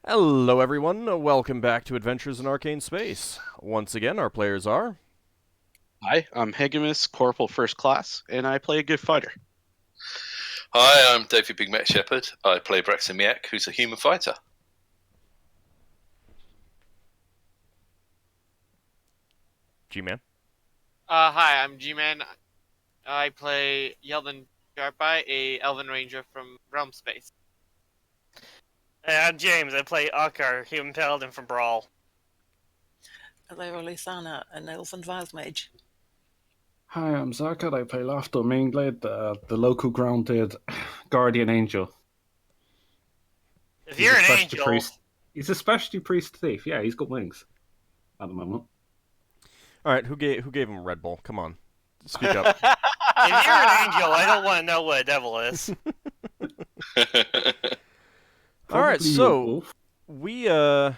Hello everyone, welcome back to Adventures in Arcane Space. Once again, our players are... Hi, I'm Higgimus, Corporal First Class, and I play a good fighter. Hi, I'm David Big Mac Shepherd. I play Braxon, who's a human fighter. G-Man. Hi, I'm G-Man. I play Yeldan, a Elven Ranger from Realm Space. Hey, I'm James. I play Ockar, human paladin from Brawl. Levalithana, an elven wild mage. Hi, I'm Zarkad. I play Lafdul, main blade, the local grounded guardian angel. If you're an angel, he's a specialty priest thief. Yeah, he's got wings at the moment. All right, who gave him Red Bull? Come on, speak up. if you're an angel, I don't want to know what a devil is. All right, so we were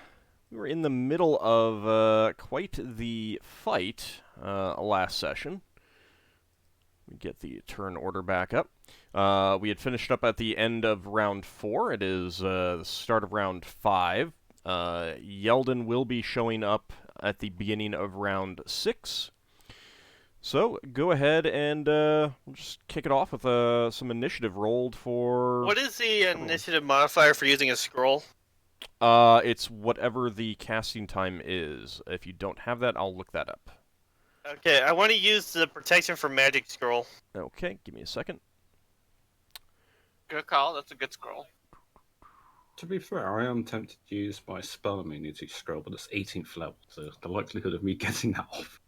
in the middle of quite the fight last session. We get the turn order back up. We had finished up at the end of round 4. It is the start of round 5. Yeldan will be showing up at the beginning of round 6. So go ahead and we'll just kick it off with some initiative rolled for... What is the initiative modifier for using a scroll? It's whatever the casting time is. If you don't have that, I'll look that up. Okay, I want to use the protection for magic scroll. Okay, give me a second. Good call, that's a good scroll. To be fair, I am tempted to use my spell immunity scroll, but it's 18th level, so the likelihood of me getting that off.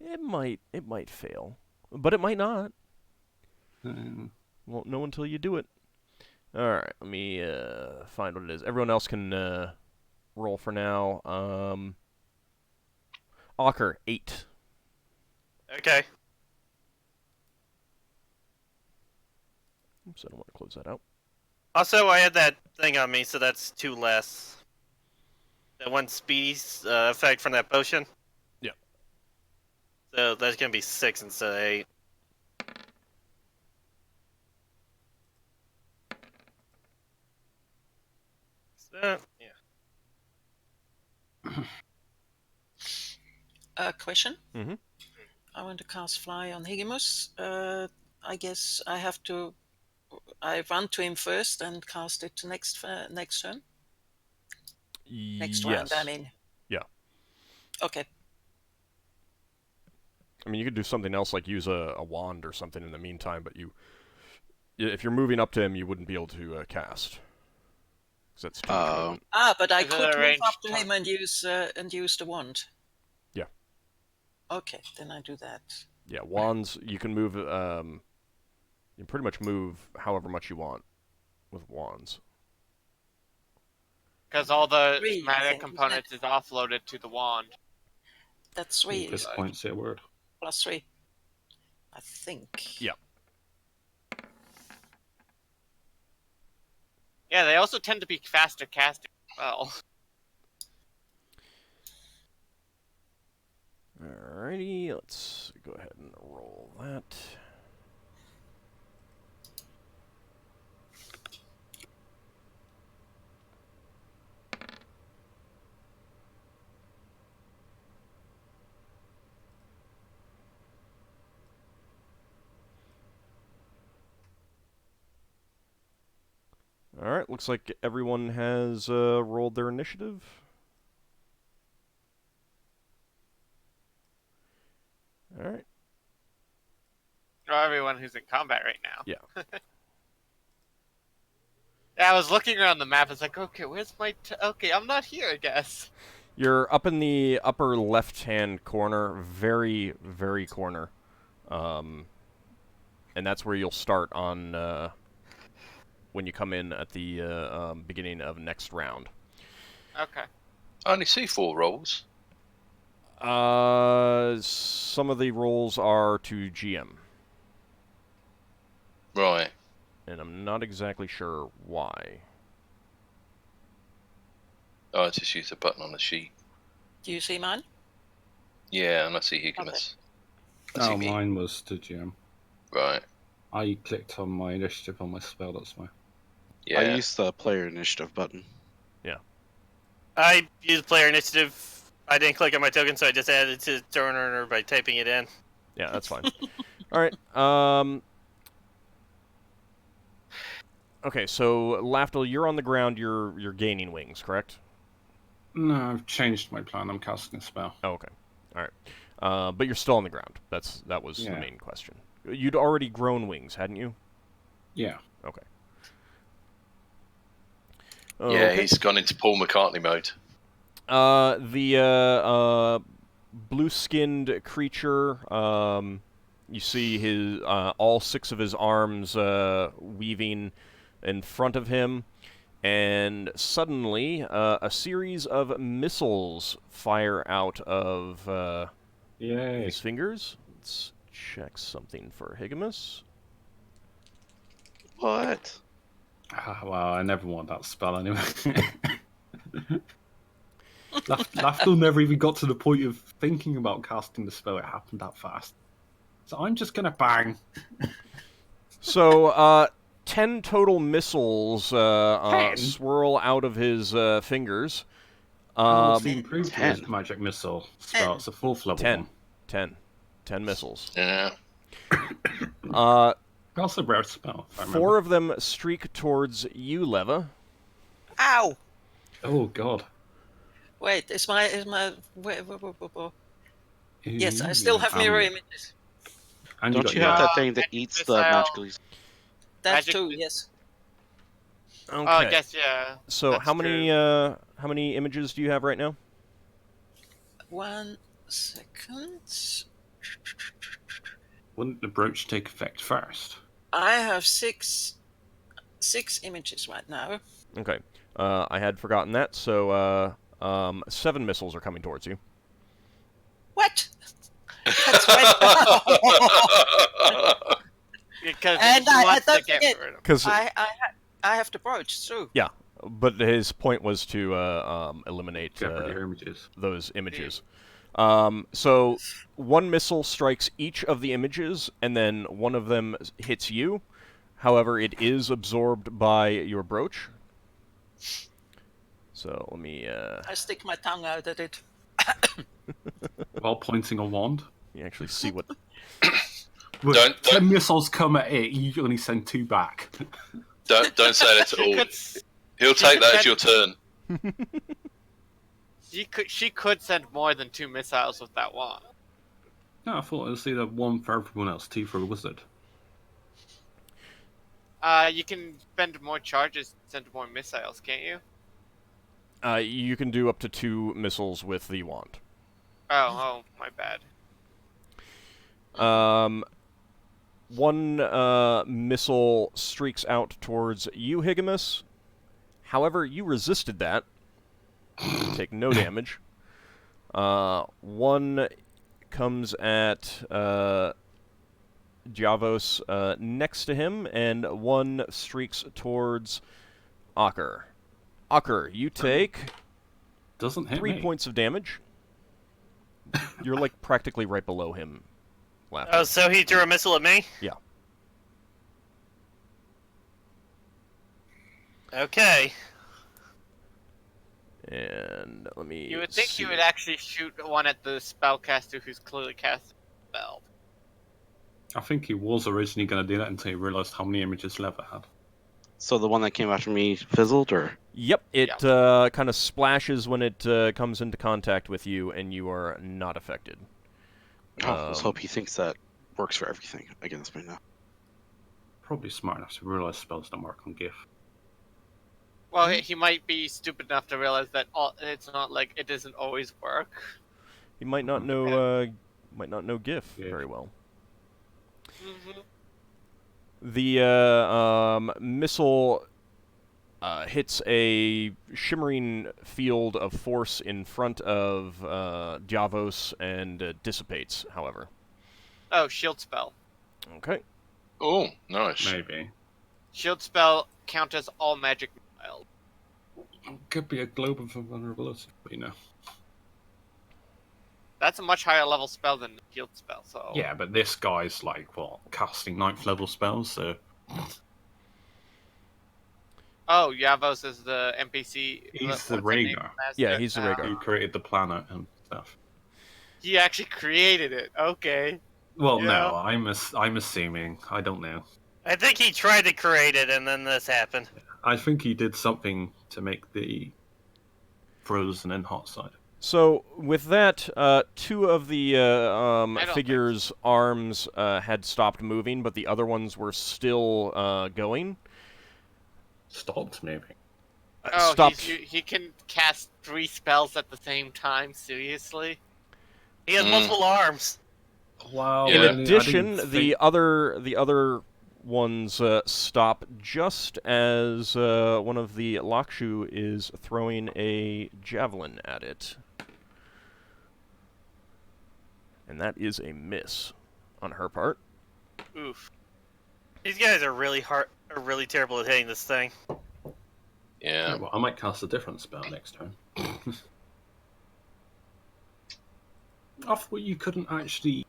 It might fail, but it might not. Won't know until you do it. All right, let me find what it is. Everyone else can roll for now. Ockar, 8. Okay. Oops, I don't want to close that out. Also, I had that thing on me, so that's 2 less. That one speedy effect from that potion. Yeah. So that's gonna be 6 instead of 8. So, yeah. Question? Mm-hmm. I want to cast Fly on Higgimus. I guess I have to... I run to him first and cast it next turn? Next round, I mean. Yeah. Okay. I mean, you could do something else, like use a wand or something in the meantime, but if you're moving up to him, you wouldn't be able to cast. That's too much. But I Is it could a move ranged up to him and use the wand. Yeah. Okay, then I do that. Yeah, wands, you can move... you can pretty much move however much you want with wands. Because all the 3, mana components is offloaded to the wand. That's 3. This point, say a word. Plus 3. I think. Yeah. Yeah, they also tend to be faster casting as well. Alrighty, let's go ahead and roll that. Alright, looks like everyone has rolled their initiative. Alright. Or everyone who's in combat right now. Yeah. Yeah, I was looking around the map, it's like, okay, where's my... okay, I'm not here, I guess. You're up in the upper left-hand corner, very, very corner. And that's where you'll start on... when you come in at the beginning of next round. Okay. I only see 4 rolls. Some of the rolls are to GM. Right. And I'm not exactly sure why. I just use a button on the sheet. Do you see mine? Yeah, and I see Higgimus. Okay. Oh, mine was to GM. Right. I clicked on my initiative on my spell, that's why. Yeah. I used the player initiative button. Yeah. I used player initiative. I didn't click on my token, so I just added it to turn earner by typing it in. Yeah, that's fine. All right. Okay, so Lafdul, you're on the ground. You're gaining wings, correct? No, I've changed my plan. I'm casting a spell. Oh, okay. All right. But you're still on the ground. That was the Yeah. main question. You'd already grown wings, hadn't you? Yeah. Okay. Yeah, Okay. he's gone into Paul McCartney mode. The blue-skinned creature. You see his all 6 of his arms weaving in front of him, and suddenly a series of missiles fire out of Yay. his fingers. Let's check something for Higgimus. What? Well, I never want that spell anyway. Lafdul never even got to the point of thinking about casting the spell. It happened that fast. So I'm just gonna bang. So, 10 total missiles 10? swirl out of his fingers. What's the improved 10. magic missile spell? It's a 4th level 10. one. 10 missiles. Yeah. That's a rare spell. If I 4 remember. of them streak towards you, Leva. Ow! Oh god. Wait, wait. Yes, I still have mirror images. And Don't got you your- have that thing that eats the missile. magical? That Magic too, mi- yes. Okay. Oh, I guess, yeah. So that's how many true. how many images do you have right now? 1 second. Wouldn't the brooch take effect first? I have six images right now. Okay. I had forgotten that. So 7 missiles are coming towards you. What? That's right. Because And he I wants to don't get forget- rid of him. Because I have the brooch too. yeah, but his point was to eliminate Jeopardy your images. those images. So 1 missile strikes each of the images, and then one of them hits you. However, it is absorbed by your brooch. So let me I stick my tongue out at it. While pointing a wand. you actually see what. With Don't- 10 missiles come at it, you only send 2 back. Don't say that at She all. could, He'll take that as your turn. she could send more than 2 missiles with that wand. No, I thought it was either 1 for everyone else, 2 for a wizard. You can spend more charges to send more missiles, can't you? You can do up to 2 missiles with the wand. Oh, my bad. 1 missile streaks out towards you, Higgimus. However, you resisted that. You take no damage. 1 comes at Javos next to him, and 1 streaks towards Ockar. Ockar, you take Doesn't hit 3 me. points of damage. You're like practically right below him. Laughing. Oh, so he threw a missile at me? Yeah. Okay. And let me. You would think see. you would actually shoot one at the spellcaster who's clearly casting a spell. I think he was originally going to do that until he realised how many images Lever had. So the one that came after me fizzled, or Yep, it kind of splashes when it comes into contact with you, and you are not affected. let's hope he thinks that works for everything against me now. Probably smart enough to realise spells don't work on Giff. Well, he might be stupid enough to realize that it's not like it doesn't always work. He might not know Giff Yeah. very well. Mm-hmm. The missile hits a shimmering field of force in front of Javos and dissipates, however. Oh, shield spell. Okay. Oh, nice. Maybe. Shield spell count as all magic missiles. Could be a globe of vulnerability, but you know. That's a much higher level spell than the shield spell, so... Yeah, but this guy's like, what, casting 9th level spells, so... Oh, Yavos is the NPC. He's the what's her name? Ranger Yeah, he's the Master. Ranger. who created the planet and stuff. He actually created it. Okay. Well, Yeah. no, I'm assuming. I don't know. I think he tried to create it, and then this happened. I think he did something to make the frozen and hot side. So with that, two of the I don't figures' arms had stopped moving, but the other ones were still going. Stopped moving. Oh, Stopped. he can cast 3 spells at the same time. Seriously? He has multiple arms. Wow. In Yeah. addition, the other ones stop just as one of the Lakshu is throwing a javelin at it. And that is a miss on her part. Oof. These guys are really terrible at hitting this thing. Yeah. Well, I might cast a different spell next turn. I thought you couldn't actually.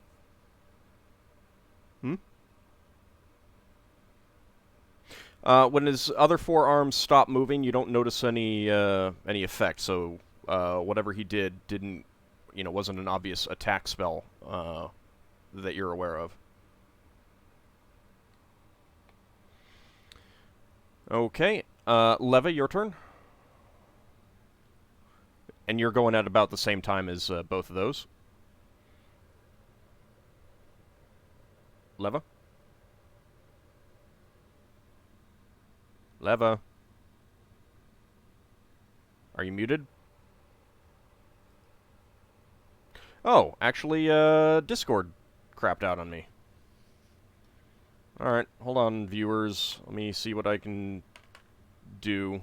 When his other 4 arms stop moving, you don't notice any effect. So whatever he did wasn't an obvious attack spell that you're aware of. Okay, Leva, your turn. And you're going at about the same time as both of those. Leva? Leva? Are you muted? Oh, actually, Discord crapped out on me. Alright, hold on, viewers. Let me see what I can do.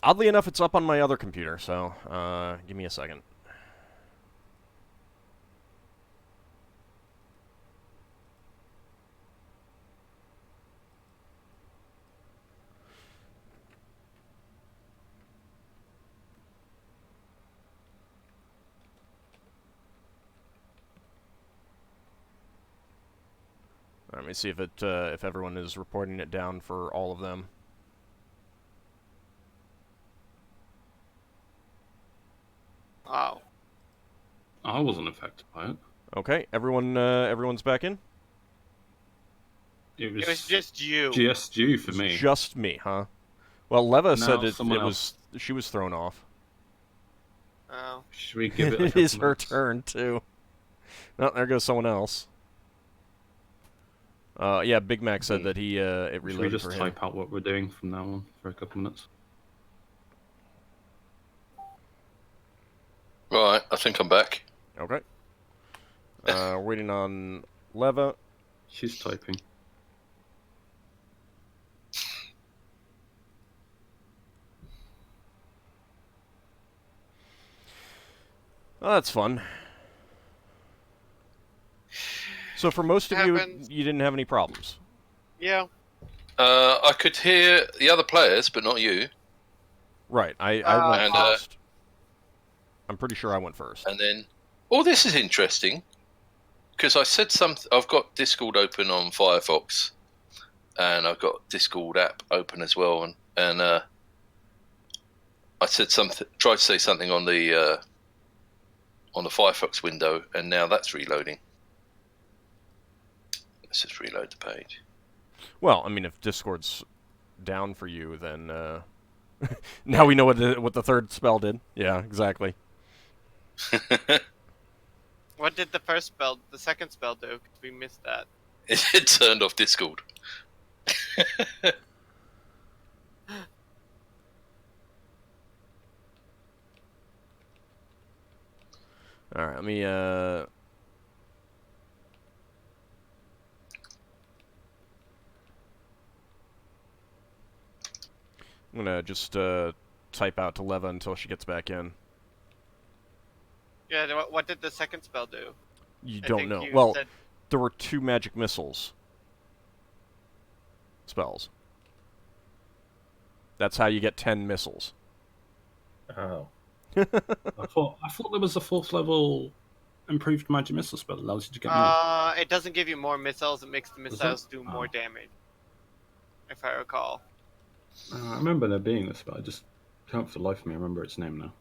Oddly enough, it's up on my other computer, so give me a second. Let me see if everyone is reporting it down for all of them. Wow. I wasn't affected by it. Okay, everyone's back in? It was, It was just you. just you for me. Just me, huh? Well, Leva said it someone was she was thrown off. Oh. Should we give it? It is her turn too. Oh, there goes someone else. Yeah, Big Mac said that it Should we reloaded just for him. type out what we're doing from now on for a couple minutes? Right, I think I'm back. Okay. Waiting on Leva. She's typing. Oh, that's fun. So for most of Happens. you didn't have any problems. Yeah. I could hear the other players, but not you. Right, I went And, first. I'm pretty sure I went first. And then, oh, this is interesting because I said something. I've got Discord open on Firefox, and I've got Discord app open as well. And I said something, tried to say something on the Firefox window, and now that's reloading. Let's just reload the page. Well, I mean, if Discord's down for you, then now we know what the third spell did. Yeah, exactly. What did the second spell do? 'Cause we missed that. It turned off Discord. All right, let me I'm gonna just type out to Leva until she gets back in. Yeah, what did the second spell do? You I don't think know. you Well, said- there were 2 magic missiles spells. That's how you get 10 missiles. Oh. I thought there was a 4th level improved magic missile spell that allows you to get more. It doesn't give you more missiles. It makes the Does missiles it? do more Oh. damage, if I recall. I remember there being this, but I just can't for the life of me remember its name now.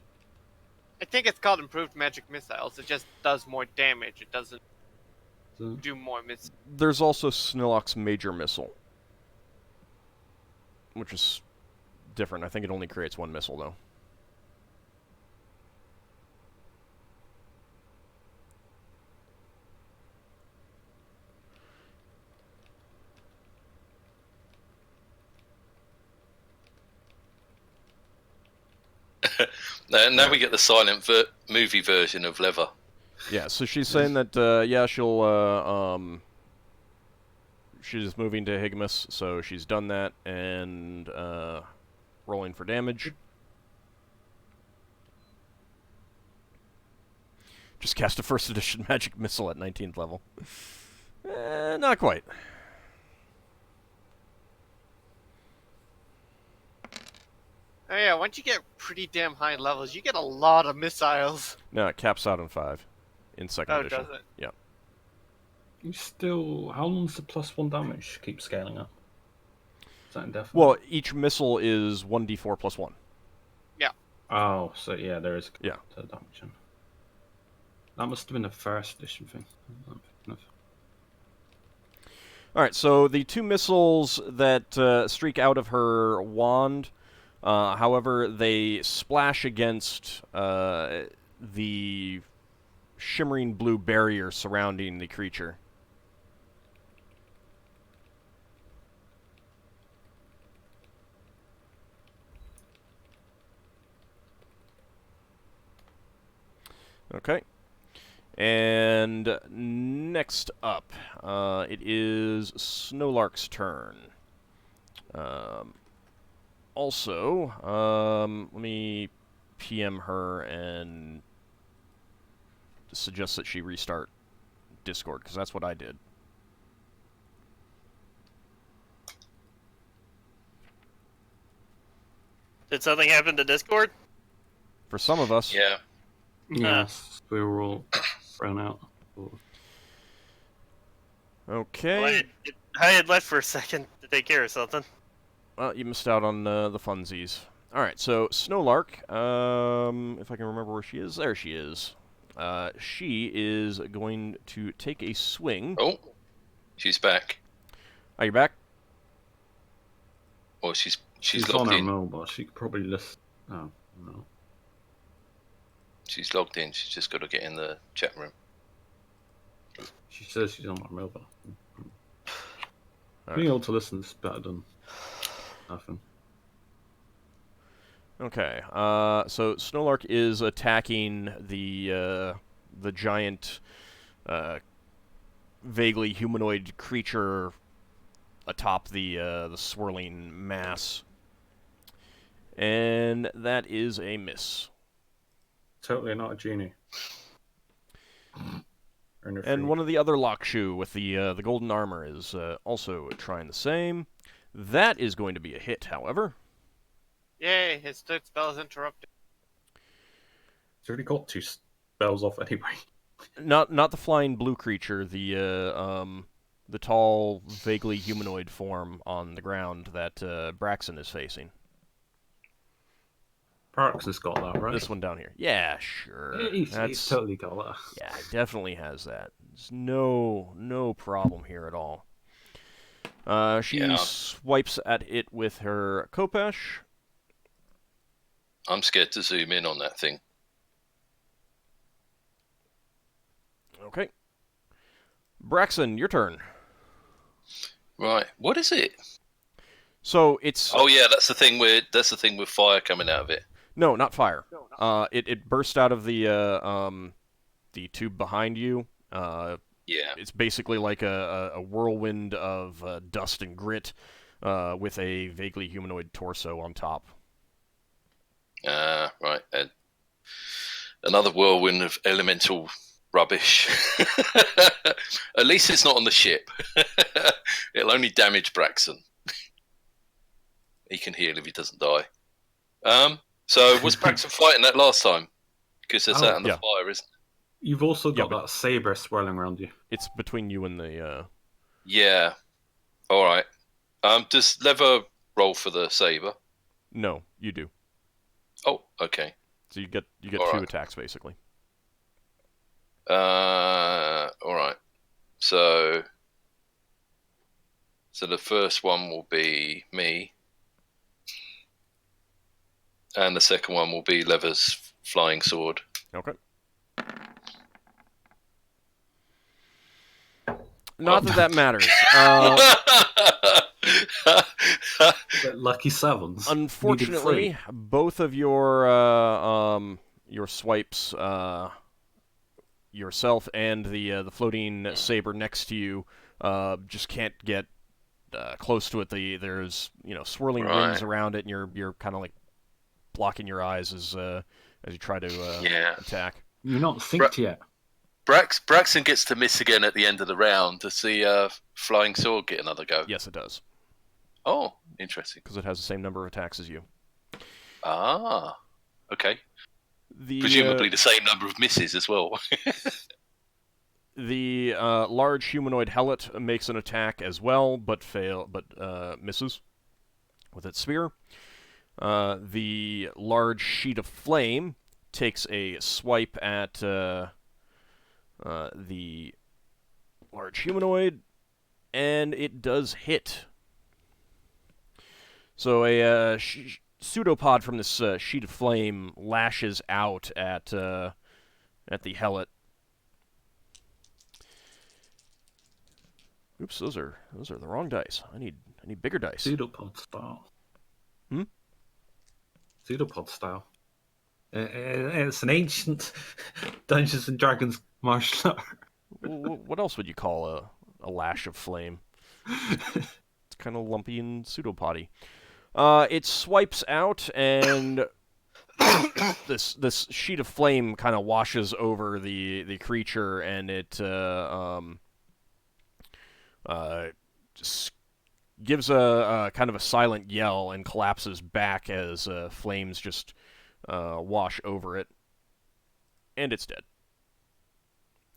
I think it's called improved magic missiles. It just does more damage. It doesn't So, do more missiles. There's also Snillock's major missile, which is different. I think it only creates 1 missile, though. Now we get the silent movie version of Lever. Yeah, so she's saying that, yeah, she's moving to Higgimus, so she's done that, and, rolling for damage. Just cast a 1st edition magic missile at 19th level. Not quite. Oh yeah, once you get pretty damn high levels, you get a lot of missiles. No, it caps out on 5 in 2nd edition. Does it? Yeah. you still, how long's the +1 damage keep scaling up? Is that indefinite? Well, each missile is 1d4 plus 1. Oh, so yeah, there is Yeah. the damage. That must have been a 1st edition thing. Alright, so the 2 missiles that streak out of her wand, however, they splash against the shimmering blue barrier surrounding the creature. Okay. And next up, it is Snowlark's turn. Let me PM her and suggest that she restart Discord, because that's what I did. Did something happen to Discord? For some of us. Yeah. Yes, we were all thrown out. Okay. Well, I had left for a second to take care of something. Well, you missed out on the funsies. Alright, so Snowlark, if I can remember where she is, there she is. She is going to take a swing. Oh, she's back. Are you back? Or she's She's logged on her in. mobile. She could probably list. Oh no. She's logged in. She's just got to get in the chat room. She says she's on her mobile. All Being right. able to listen is better than nothing. Okay, so Snowlark is attacking the giant, vaguely humanoid creature atop the swirling mass, and that is a miss. Totally not a genie. And one of the other Lockshoe with the golden armor is also trying the same. That is going to be a hit, however. Yay, his 3rd spell is interrupted. He's already got 2 spells off anyway. Not the flying blue creature, the tall, vaguely humanoid form on the ground that Braxon is facing. Braxon's got that, right? This one down here. Yeah, sure. Yeah, he's totally got that. Yeah, it definitely has that. There's no problem here at all. She swipes at it with her Khopesh. I'm scared to zoom in on that thing. Okay. Braxon, your turn. Right. What is it? So it's Oh yeah, that's the thing with fire coming out of it. no, not fire. It burst out of the tube behind you. Yeah. It's basically like a whirlwind of dust and grit with a vaguely humanoid torso on top. Right. Another whirlwind of elemental rubbish. At least it's not on the ship. It'll only damage Braxon. He can heal if he doesn't die. So was Braxon fighting that last time? Because there's that in the yeah. fire, isn't it? You've also got but- that saber swirling around you. It's between you and the. Yeah. All right. Does Lever roll for the saber? No, you do. Oh, okay. So you get All 2 right. attacks basically. All right. So the first one will be me, and the second one will be Lever's flying sword. Okay. Not that matters. But lucky sevens. Unfortunately, both of your swipes, yourself and the floating saber next to you, just can't get close to it. There's swirling winds around it, and you're kind of like blocking your eyes as you try to attack. You're not synced yet. Braxon gets to miss again at the end of the round. Does the flying sword get another go? Yes, it does. Oh, interesting. Because it has the same number of attacks as you. Ah, okay. Presumably the same number of misses as well. The large humanoid helot makes an attack as well, but misses with its spear. The large sheet of flame takes a swipe at the large humanoid, and it does hit. So a pseudopod from this sheet of flame lashes out at the helot. Oops, those are the wrong dice. I need bigger dice. Pseudopod style. Pseudopod style. It's an ancient Dungeons and Dragons martial art. What else would you call a lash of flame? It's kind of lumpy and pseudopody. It swipes out, and this sheet of flame kind of washes over the creature, and it just gives a kind of a silent yell and collapses back as flames just wash over it, and it's dead.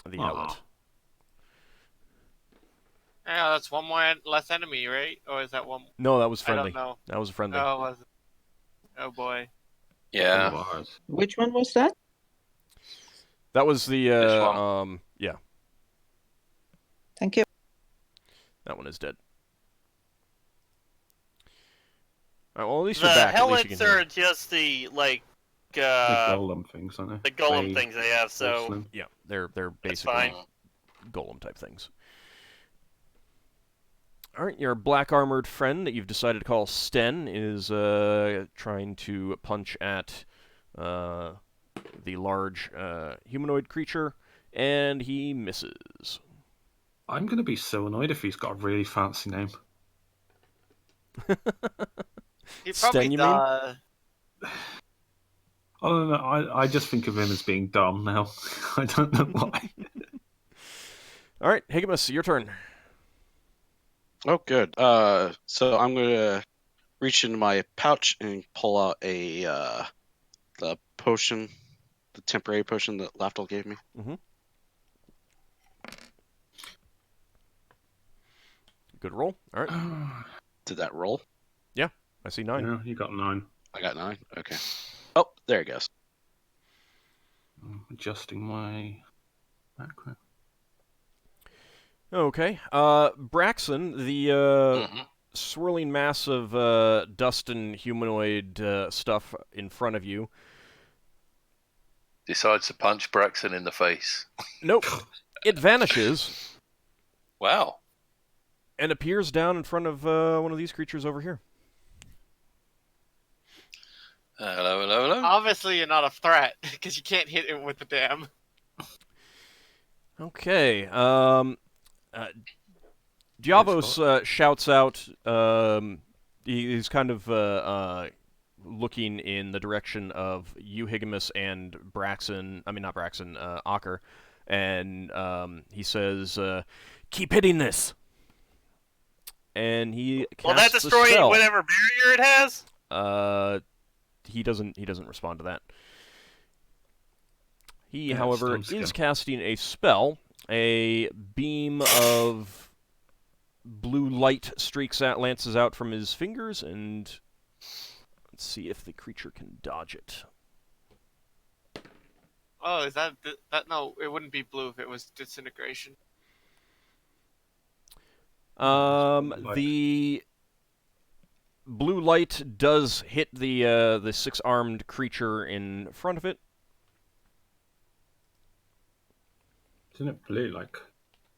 The helot. Yeah, that's one more less enemy, right? Or is that one? No, that was friendly. I don't know. That was a friendly. Oh, was it? Oh boy. Yeah. Which one was that? That was the This one. yeah. Thank you. That one is dead. All right, well, at least The you're back. At least you helots can hear. are just the The golem things, aren't they? the golem They- things they have. So porcelain. Yeah, they're that's basically fine. golem type things. All right, your black armored friend that you've decided to call Sten is trying to punch at the large humanoid creature, and he misses. I'm going to be so annoyed if he's got a really fancy name. He Sten, probably you mean? does. I don't know. I just think of him as being dumb now. I don't know why. All right, Higgimus, your turn. Oh, good. So I'm gonna reach into my pouch and pull out the potion, the temporary potion that Lafdul gave me. Good roll. All right, Did that roll? I see 9. Yeah, you got 9. I got 9. Okay. Oh, there it goes. I'm adjusting my background. Okay. Braxon, the swirling mass of dust and humanoid stuff in front of you. Decides to punch Braxon in the face. Nope. It vanishes Wow. and appears down in front of one of these creatures over here. Hello, hello, hello. Obviously, you're not a threat because you can't hit it with the dam. Okay. Diavos shouts out. He's kind of looking in the direction of you, Higgimus, and Braxon. I mean, not Braxon, Ockar. And he says, "Keep hitting this." And he casts will that a destroy spell. whatever barrier it has? he doesn't respond to that. He, Yeah, however, stone skill. is casting a spell. A beam of blue light lances out from his fingers, and let's see if the creature can dodge it. Oh, is that no? It wouldn't be blue if it was disintegration. The blue light does hit the six-armed creature in front of it. Isn't it blue like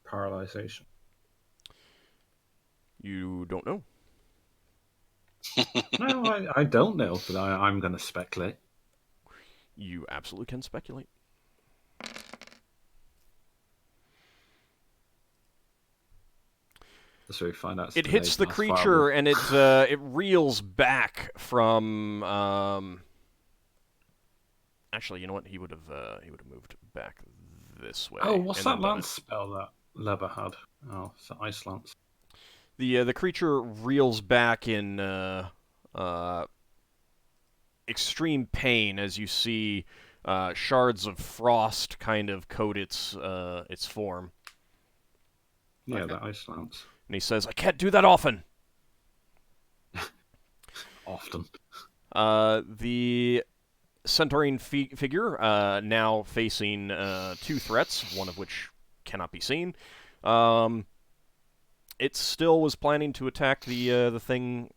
paralyzation? You don't know. No, I don't know, but I'm going to speculate. You absolutely can speculate. That's where we find out. It hits the creature, and it reels back from. Actually, you know what? He would have moved back this way. Oh, what's and that then done lance spell that Lever had? Oh, it's the ice lance. The creature reels back in extreme pain as you see shards of frost kind of coat its form. Yeah, Okay. the ice lance. And he says, "I can't do that often." Often. The Centaurine figure now facing two threats, one of which cannot be seen. It still was planning to attack the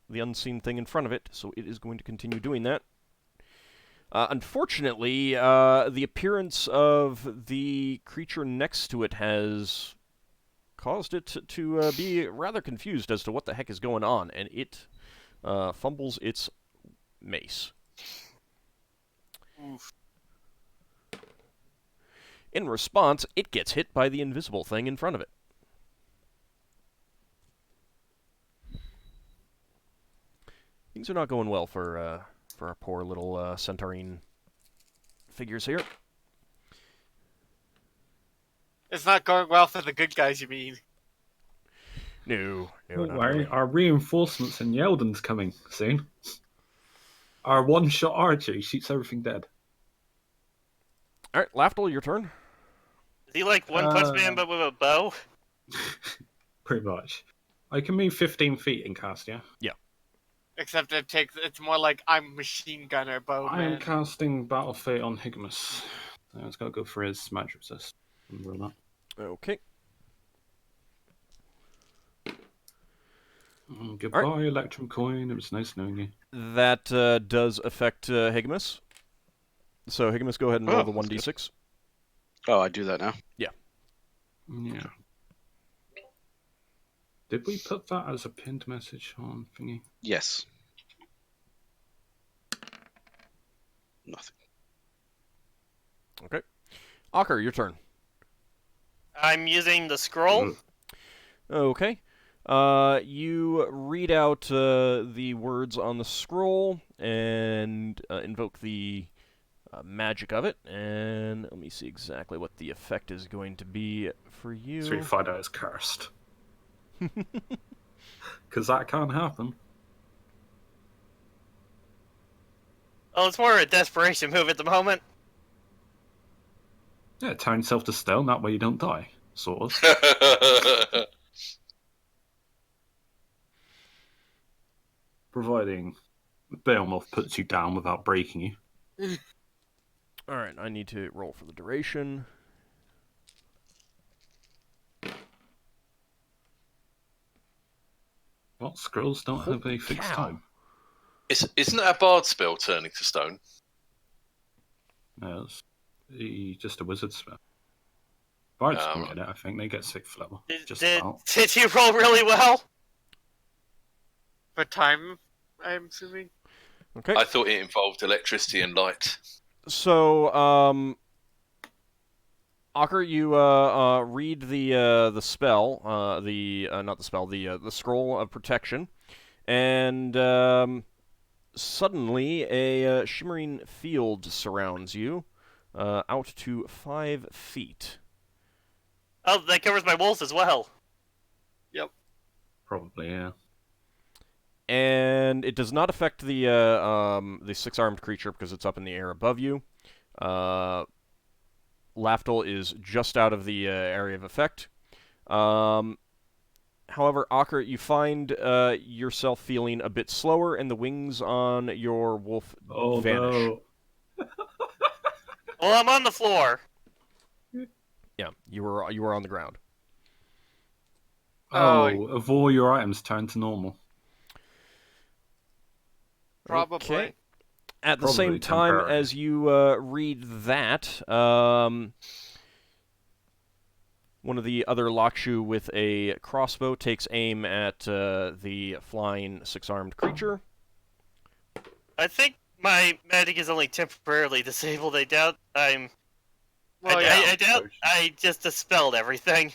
unseen thing in front of it, so it is going to continue doing that. Unfortunately, the appearance of the creature next to it has caused it to be rather confused as to what the heck is going on, and it fumbles its mace. Oof. In response, it gets hit by the invisible thing in front of it. Things are not going well for our poor little Centaurine figures here. It's not going well for the good guys, you mean? No, Don't not worry, really. our reinforcements in Yeldan's coming soon. Our one-shot archer shoots everything dead. All right, Lafdul, your turn. Is he like One Punch Man but with a bow? Pretty much. I can move 15 feet in cast, yeah? Except it's more like I'm machine gunner bow I am man. casting Battle Fate on Higgimus. So it's got to go for his magic resist. Remember that. Okay. Goodbye, Electrum Coin. It was nice knowing you. That does affect Higgimus. So, Higgimus, go ahead and roll the that's 1d6. Oh, I do that now. Yeah. Did we put that as a pinned message on thingy? Yes. Nothing. Okay. Ockar, your turn. I'm using the scroll. Okay. You read out the words on the scroll and invoke the magic of it. And let me see exactly what the effect is going to be for you. So we find out it's cursed. Because that can't happen. Oh, it's more a desperation move at the moment. Yeah, turn yourself to stone, that way you don't die. Sort of. Providing Behemoth puts you down without breaking you. Alright, I need to roll for the duration. What? Scrolls don't have a fixed time. Isn't that a bard spell, turning to stone? No, it's just a wizard spell. Bards can get it, I think. They get 6th level. Did you roll really well? For time, I'm assuming. Okay. I thought it involved electricity and light. So, Ockar, you read the spell, not the spell, the scroll of protection, and suddenly a shimmering field surrounds you, out to 5 feet. Oh, that covers my wolves as well. Yep. Probably, yeah. And it does not affect the six-armed creature because it's up in the air above you. Lafdul is just out of the area of effect. However, Ockar, you find yourself feeling a bit slower, and the wings on your wolf vanish. No. Well, I'm on the floor. Yeah, you were on the ground. Oh, have all your items turned to normal? Probably. Okay. At the Probably same time temporarily. as you read that, one of the other Lakshu with a crossbow takes aim at the flying six-armed creature. I think my magic is only temporarily disabled. I doubt I'm. Well, I doubt I just dispelled everything.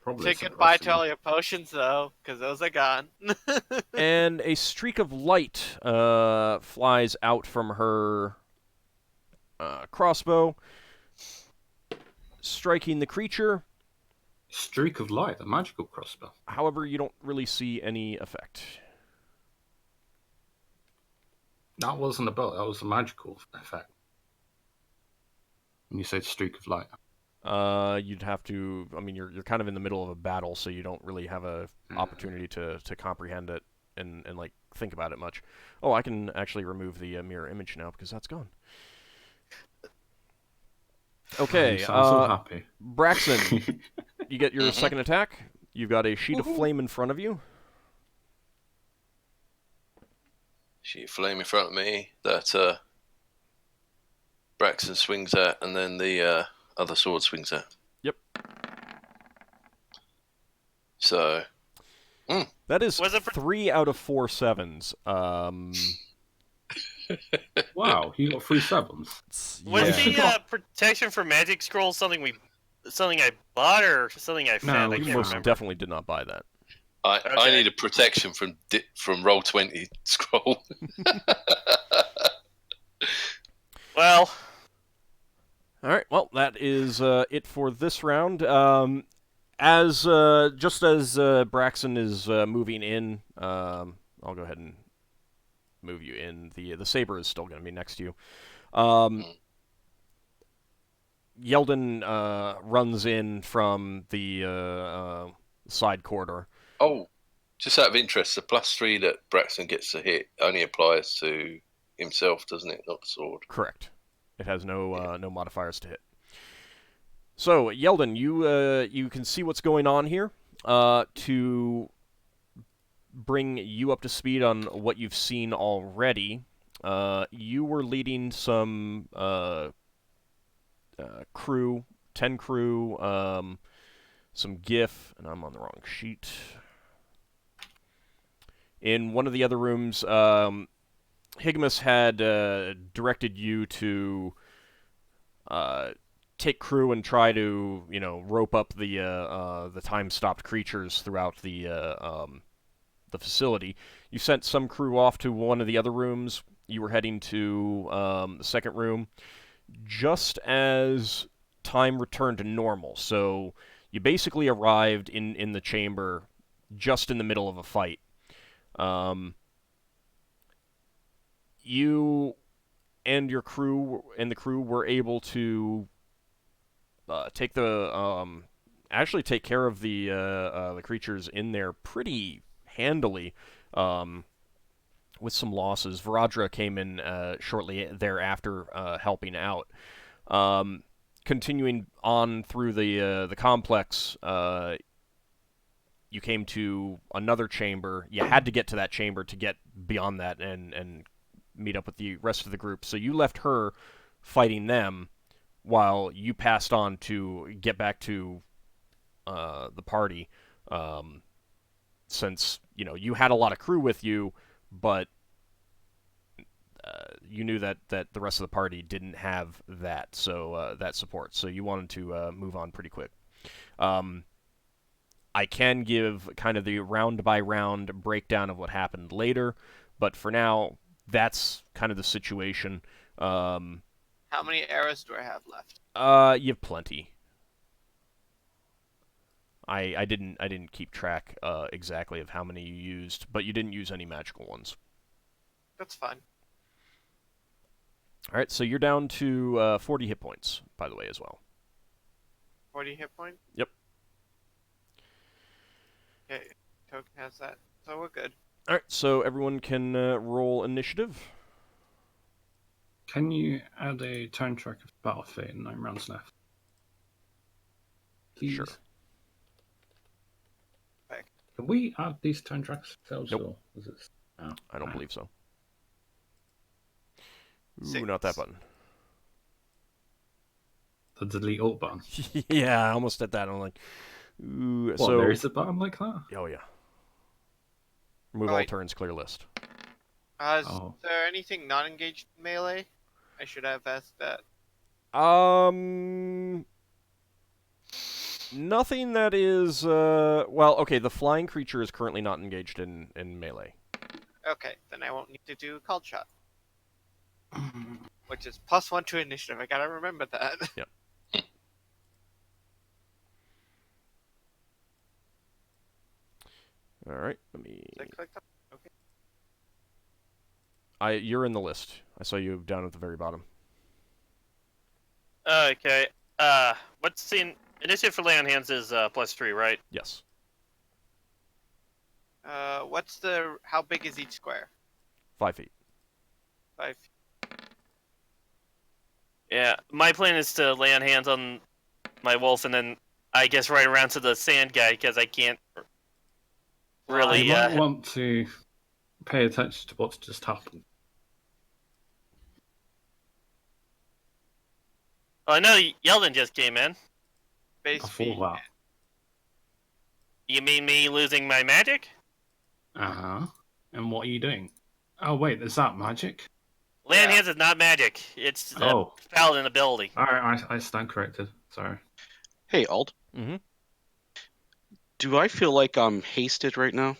Probably Say some goodbye rusting. to all your potions, though, because those are gone. And a streak of light flies out from her crossbow, striking the creature. Streak of light, a magical crossbow. However, you don't really see any effect. That wasn't a bolt, that was a magical effect. When you said streak of light. You'd have to. I mean, you're kind of in the middle of a battle, so you don't really have a opportunity to comprehend it and like think about it much. Oh, I can actually remove the mirror image now because that's gone. Okay, You sound so happy. Braxon, you get your second attack. You've got a sheet of flame in front of you. Sheet of flame in front of me that Braxon swings at, and then the other sword swings at. Yep. So. That is Was it 3 out of 4 sevens. Wow, you got 3 sevens. Was yeah. the protection for magic scroll something I bought or something I found? I You can't most remember. definitely did not buy that. I Okay. need a protection from Roll20 scroll. Well, All right. Well, that is it for this round. Just as Braxon is moving in, I'll go ahead and move you in. The saber is still going to be next to you. Yeldan runs in from the side corridor. Oh, just out of interest, the +3 that Braxton gets to hit only applies to himself, doesn't it? Not the sword. Correct. It has no modifiers to hit. So, Yeldan, you can see what's going on here. To bring you up to speed on what you've seen already, you were leading some crew, 10 crew, some Giff, and I'm on the wrong sheet. In one of the other rooms, Higgimus had directed you to take crew and try to, rope up the time-stopped creatures throughout the facility. You sent some crew off to one of the other rooms. You were heading to the second room just as time returned to normal. So you basically arrived in the chamber just in the middle of a fight. You and your crew and the crew were able to take care of the creatures in there pretty handily, with some losses. Varadra came in shortly thereafter, helping out. Continuing on through the complex, you came to another chamber. You had to get to that chamber to get beyond that and meet up with the rest of the group. So you left her fighting them while you passed on to get back to the party, since you had a lot of crew with you, but you knew that the rest of the party didn't have that support, so you wanted to move on pretty quick. I can give kind of the round-by-round breakdown of what happened later, but for now, that's kind of the situation. How many arrows do I have left? You have plenty. I didn't keep track exactly of how many you used, but you didn't use any magical ones. That's fine. All right, so you're down to 40 hit points, by the way, as well. 40 hit points? Yep. Okay, token has that, so we're good. All right, so everyone can roll initiative. Can you add a turn track of battle fate in 9 rounds left? Please. Sure. Can we add these turn tracks ourselves? Nope. Or is it... Oh, I don't believe so. Ooh, 6. not that button. The delete alt button. Yeah, I almost did that. I'm like, ooh. What, so there is a button like that? Oh yeah. Remove all Right. turns, clear list. Is Oh. there anything not engaged in melee? I should have asked that. Nothing that is well, okay, the flying creature is currently not engaged in melee. Okay, then I won't need to do called shot. Which is +1 to initiative. I gotta remember that. Yep. All right, let me. Did I click that? Okay. You're in the list. I saw you down at the very bottom. Okay. What's the initiative for lay on hands is +3, right? Yes. What's the? How big is each square? 5 feet. 5. Yeah, my plan is to lay on hands on my wolf and then I guess right around to the sand guy because I can't really. You might want to pay attention to what's just happened. Oh, I know Yeldan just came in. Base Before speed. that. You mean me losing my magic? Uh-huh. And what are you doing? Oh, wait, is that magic? Lay on Yeah. hands is not magic. It's a Oh. paladin ability. Alright, I stand corrected. Sorry. Hey, Ald. Mm-hmm. Do I feel like I'm hasted right now?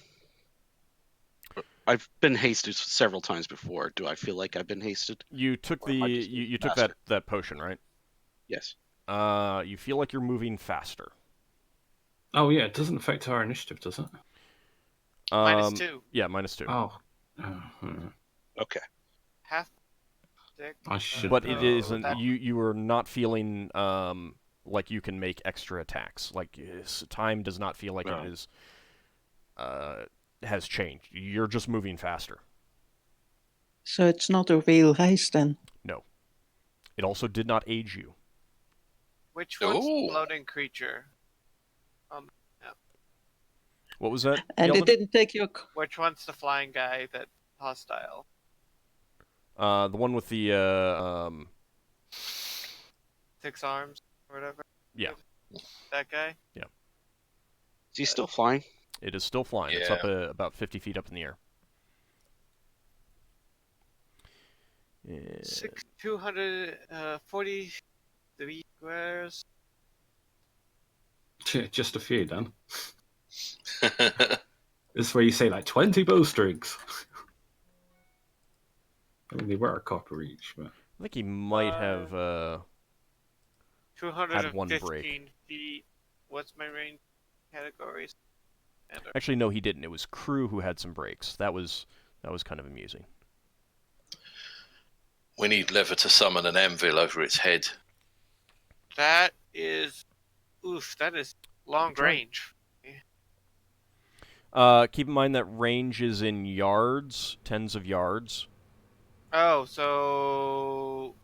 I've been hasted several times before. Do I feel like I've been hasted? You took Or am I the just you moving took that potion, right? Yes. You feel like you're moving faster. Oh, yeah, it doesn't affect our initiative, does it? -2. Yeah, -2. Oh. Okay. Half. Stick. I should. But it isn't. that- You are not feeling like you can make extra attacks. Like time does not feel like No. it is has changed. You're just moving faster. So it's not a real haste then. No. It also did not age you. Which one's Ooh. floating creature? What was that? And Yeldan? it didn't take your... Which one's the flying guy that's hostile? The one with the 6 arms or whatever. yeah. That guy. Is he still flying? It is still flying. It's up about 50 feet up in the air. 243 squares. Just a few, then. This is where you say, like, 20 bowstrings. I mean, they were a copper each, but... I think he might have 215 break. feet. What's my range categories? Actually, no, he didn't. It was crew who had some breaks. That was kind of amusing. We need Lever to summon an anvil over its head. That is, that is long Try. range. Keep in mind that range is in yards, tens of yards. Oh, so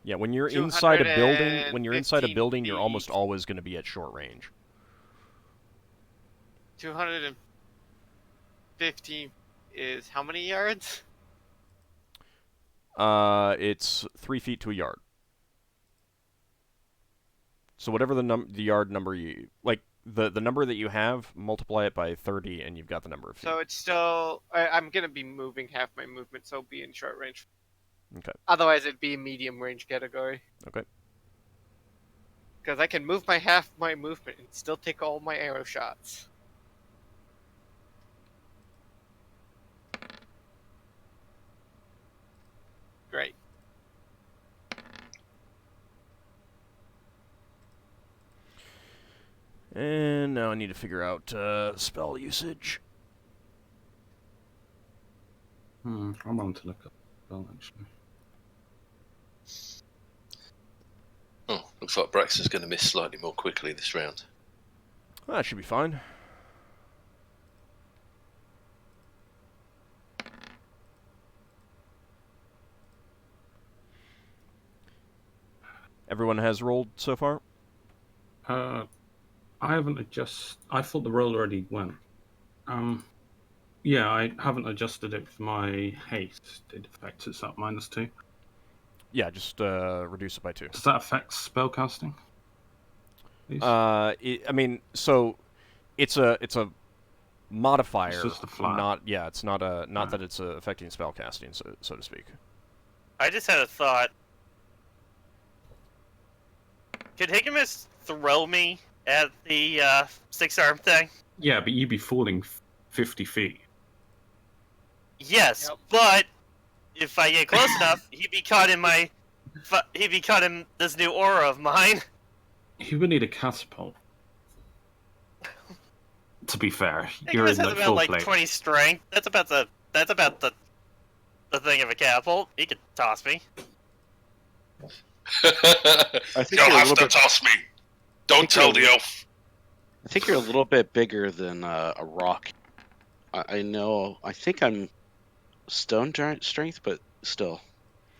Yeah, when you're inside a building, you're 215 almost feet. always going to be at short range. 215 is how many yards? It's 3 feet to a yard. So whatever the yard number you like, the number that you have, multiply it by 30, and you've got the number of feet. So it's still. I'm gonna be moving half my movement, so it'll be in short range. Okay. Otherwise, it'd be a medium range category. Okay. Because I can move my half my movement and still take all my arrow shots. Great. And now I need to figure out spell usage. I'm on to look up spell, actually. Oh, looks like Braxon's going to miss slightly more quickly this round. That should be fine. Everyone has rolled so far? I haven't adjusted. I thought the roll already went. Yeah, I haven't adjusted it for my haste. It affects it's at -2. Yeah, just reduce it by 2. Does that affect spellcasting? I mean, so it's a modifier. It's just a flat. It's not that it's affecting spellcasting, so to speak. I just had a thought. Could Higgimus throw me at the 6-arm thing? Yeah, but you'd be falling 50 feet. Yes, Yep. but if I get close enough, he'd be caught in this new aura of mine. He would need a catapult. To be fair, you're Higgimus in has like about full like plate. 20 strength. That's about the thing of a catapult. He could toss me. I think You'll you're a have little to bit. toss me. Don't tell the elf. I think you're a little bit bigger than a rock. I know. I think I'm stone giant strength, but still.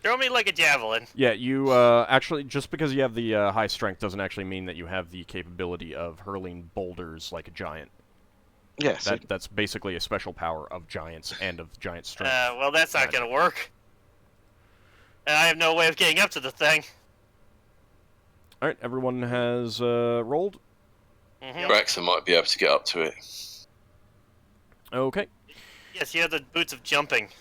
Throw me like a javelin. Yeah, you actually, just because you have the high strength doesn't actually mean that you have the capability of hurling boulders like a giant. Yes. That's basically a special power of giants and of giant strength. Well, that's not Magic. gonna work. And I have no way of getting up to the thing. All right, everyone has rolled. Mm-hmm. Braxon might be able to get up to it. Okay. Yes, you have the boots of jumping.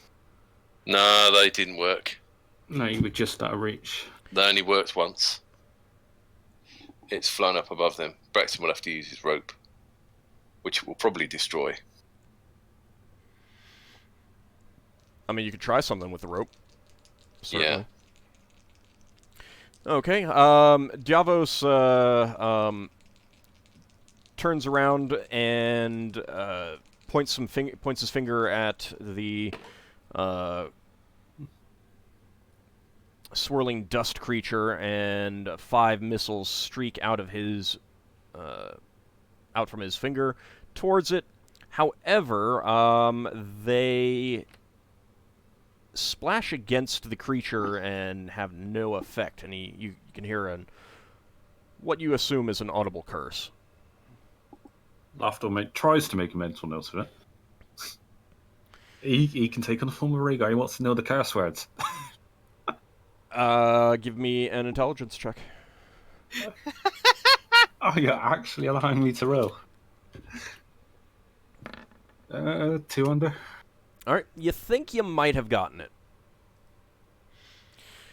No, they didn't work. No, you were just out of reach. They only worked once. It's flown up above them. Braxton will have to use his rope, which will probably destroy. I mean, you could try something with the rope. Certainly. Yeah. Okay. Davos turns around and points his finger at the swirling dust creature, and 5 missiles streak out of his out from his finger towards it. However, they splash against the creature and have no effect, and you can hear what you assume is an audible curse. Lafdul tries to make a mental note of it. He can take on the form of Rhaegar. He wants to know the curse words. Give me an intelligence check. Oh, you're actually allowing me to roll. 2 under. All right, you think you might have gotten it.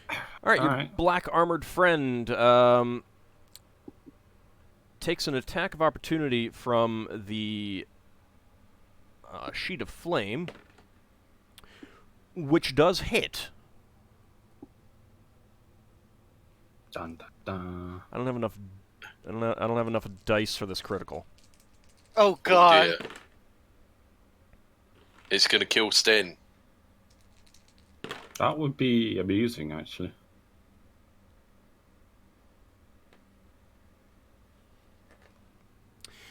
All right, your Alright. black armored friend takes an attack of opportunity from the sheet of flame, which does hit. Dun, dun, dun. I don't have enough. I don't have enough dice for this critical. Oh god. Dear. It's going to kill Sten. That would be amusing, actually.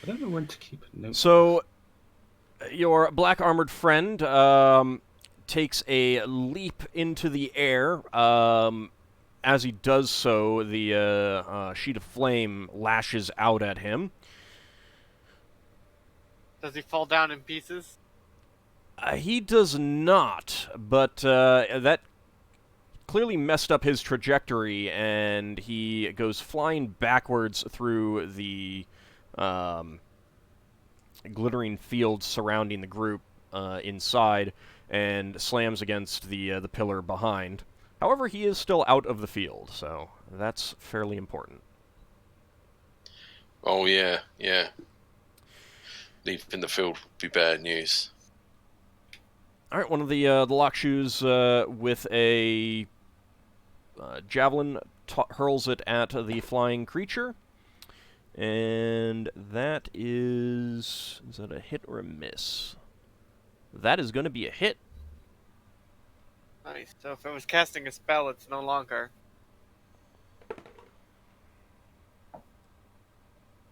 I don't know when to keep a note. So, your black armored friend takes a leap into the air. As he does so, the sheet of flame lashes out at him. Does he fall down in pieces? He does not, but that clearly messed up his trajectory, and he goes flying backwards through the glittering fields surrounding the group inside, and slams against the pillar behind. However, he is still out of the field, so that's fairly important. Oh, yeah, yeah. Leaving the field would be bad news. All right, one of the Lockshoes with a javelin hurls it at the flying creature. And that is that a hit or a miss? That is going to be a hit. Nice. So if it was casting a spell, it's no longer.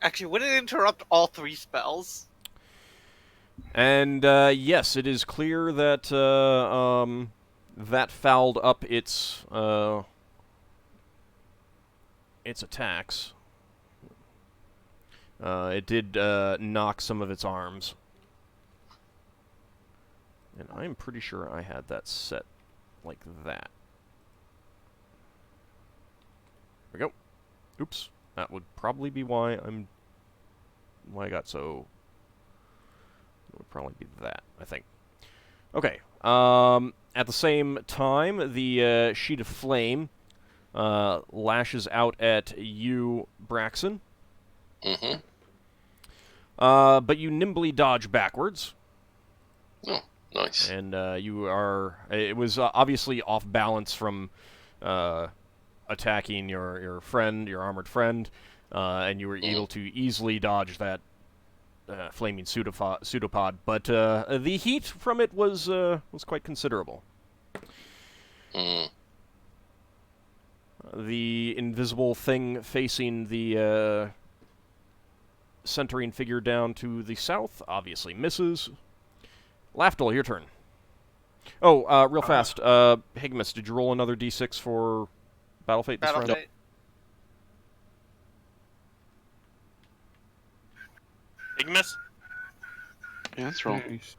Actually, would it interrupt all 3 spells? And yes, it is clear that that fouled up its attacks. It did knock some of its arms. And I'm pretty sure I had that set like that. There we go. Oops. That would probably be why I got so... It would probably be that, I think. Okay. At the same time, the sheet of flame lashes out at you, Braxon. Mm-hmm. But you nimbly dodge backwards. Oh, nice. And you are... It was obviously off balance from attacking your friend, your armored friend, and you were able to easily dodge that flaming pseudopod. But the heat from it was quite considerable. Mm. The invisible thing facing the centering figure down to the south obviously misses. Lafdul, your turn. Oh, real fast. Higgimus, did you roll another d6 for Battle Fate this Battle round? Fate. Higgimus? Yeah, that's wrong. Nice.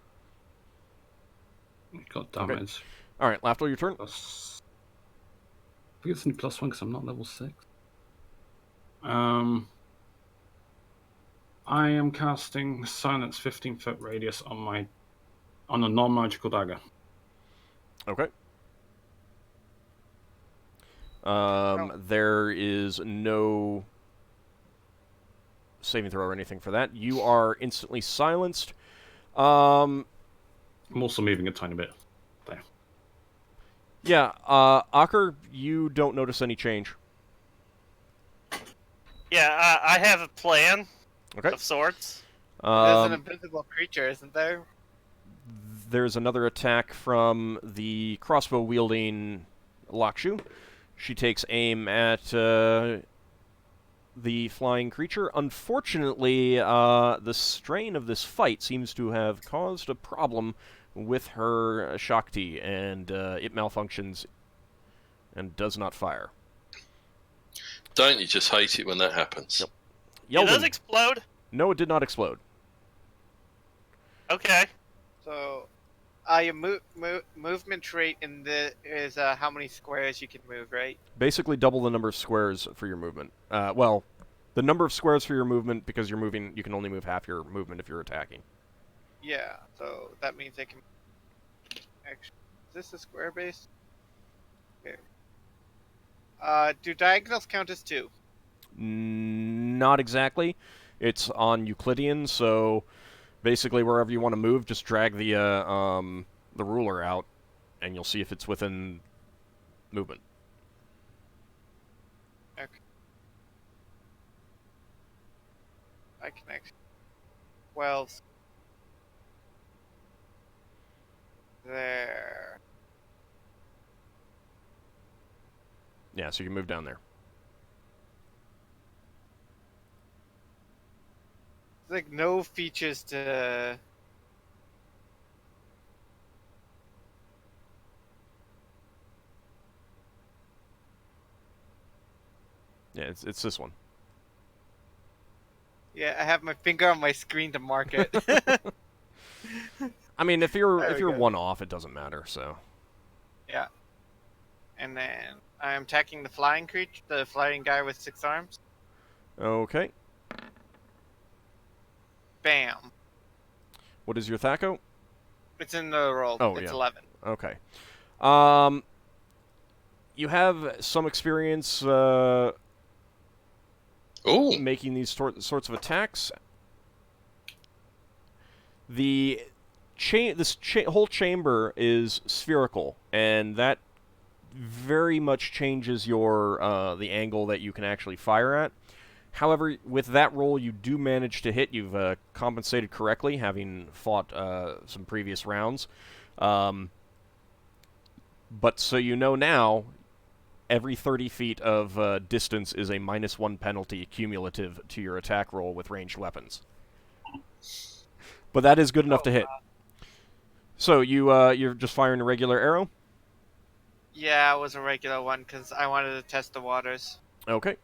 Got damage. All right, Lafdul, your turn. Plus... I think it's only +1 because I'm not level 6. I am casting Silence 15-foot radius on a non-magical dagger. Okay. There is no saving throw or anything for that. You are instantly silenced. I'm also moving a tiny bit. There. Yeah, Ockar, you don't notice any change. Yeah, I have a plan Okay. of sorts. There's an invisible creature, isn't there? There's another attack from the crossbow-wielding Lakshu. She takes aim at the flying creature. Unfortunately, the strain of this fight seems to have caused a problem with her Shakti, and it malfunctions and does not fire. Don't you just hate it when that happens? Yep. It does Yeldan. explode? No, it did not explode. Okay. So, your movement rate in the is how many squares you can move, right? Basically double the number of squares for your movement. Well, the number of squares for your movement, because you're moving, you can only move half your movement if you're attacking. Yeah, so that means I can... Actually, is this a square base? Okay. Do diagonals count as 2? Not exactly. It's on Euclidean, so basically wherever you want to move, just drag the ruler out, and you'll see if it's within movement. Okay. I can actually... 12. There. Yeah, so you can move down there. There's like no features to... Yeah, it's this one. Yeah, I have my finger on my screen to mark it. I mean, if There we you're go. one off, it doesn't matter. So Yeah. And then I'm attacking the flying creature, the flying guy with 6 arms. okay. Bam. What is your Thaco? It's in the roll. Oh, It's yeah. 11. Okay. You have some experience Ooh. making these sorts of attacks. This whole chamber is spherical, and that very much changes your the angle that you can actually fire at. However, with that roll, you do manage to hit. You've compensated correctly, having fought some previous rounds. But so you know now, every 30 feet of distance is a -1 penalty cumulative to your attack roll with ranged weapons. But that is good enough to hit. So you're just firing a regular arrow? Yeah, it was a regular one because I wanted to test the waters. Okay.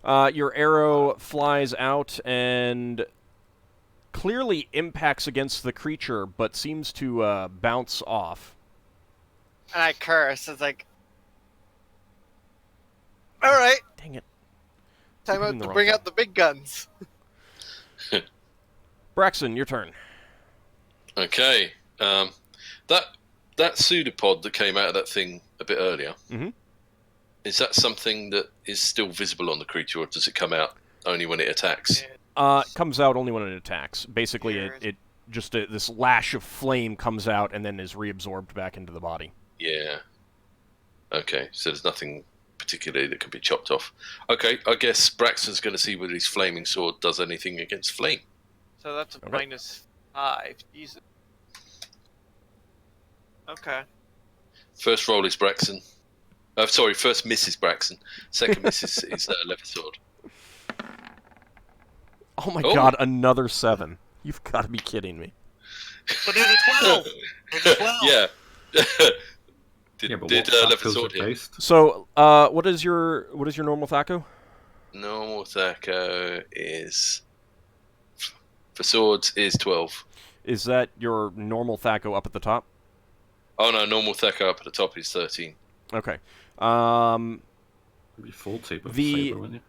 Your arrow flies out and clearly impacts against the creature, but seems to bounce off. And I curse. It's like, all right, Dang it. time hitting out the to wrong bring thing. out the big guns. Braxon, your turn. Okay. That pseudopod that came out of that thing a bit earlier, is that something that is still visible on the creature, or does it come out only when it attacks? It comes out only when it attacks. Basically, it just this lash of flame comes out and then is reabsorbed back into the body. Yeah. Okay, so there's nothing particularly that can be chopped off. Okay, I guess Braxton's going to see whether his flaming sword does anything against flame. So that's a Okay. -5. Jesus. Okay. First roll is Braxton. Sorry, first miss is Braxton. Second miss is Leather Sword. Oh my god, another 7. You've got to be kidding me. But there's a 12. There's a 12. Yeah. Yeah, but did what Leather factors Sword are hit? based? So, what is your normal Thaco? Normal Thaco is... For swords is 12. Is that your normal Thaco up at the top? Oh no, normal Thaco up at the top is 13. Okay. Maybe 40, but The- saber, wouldn't you?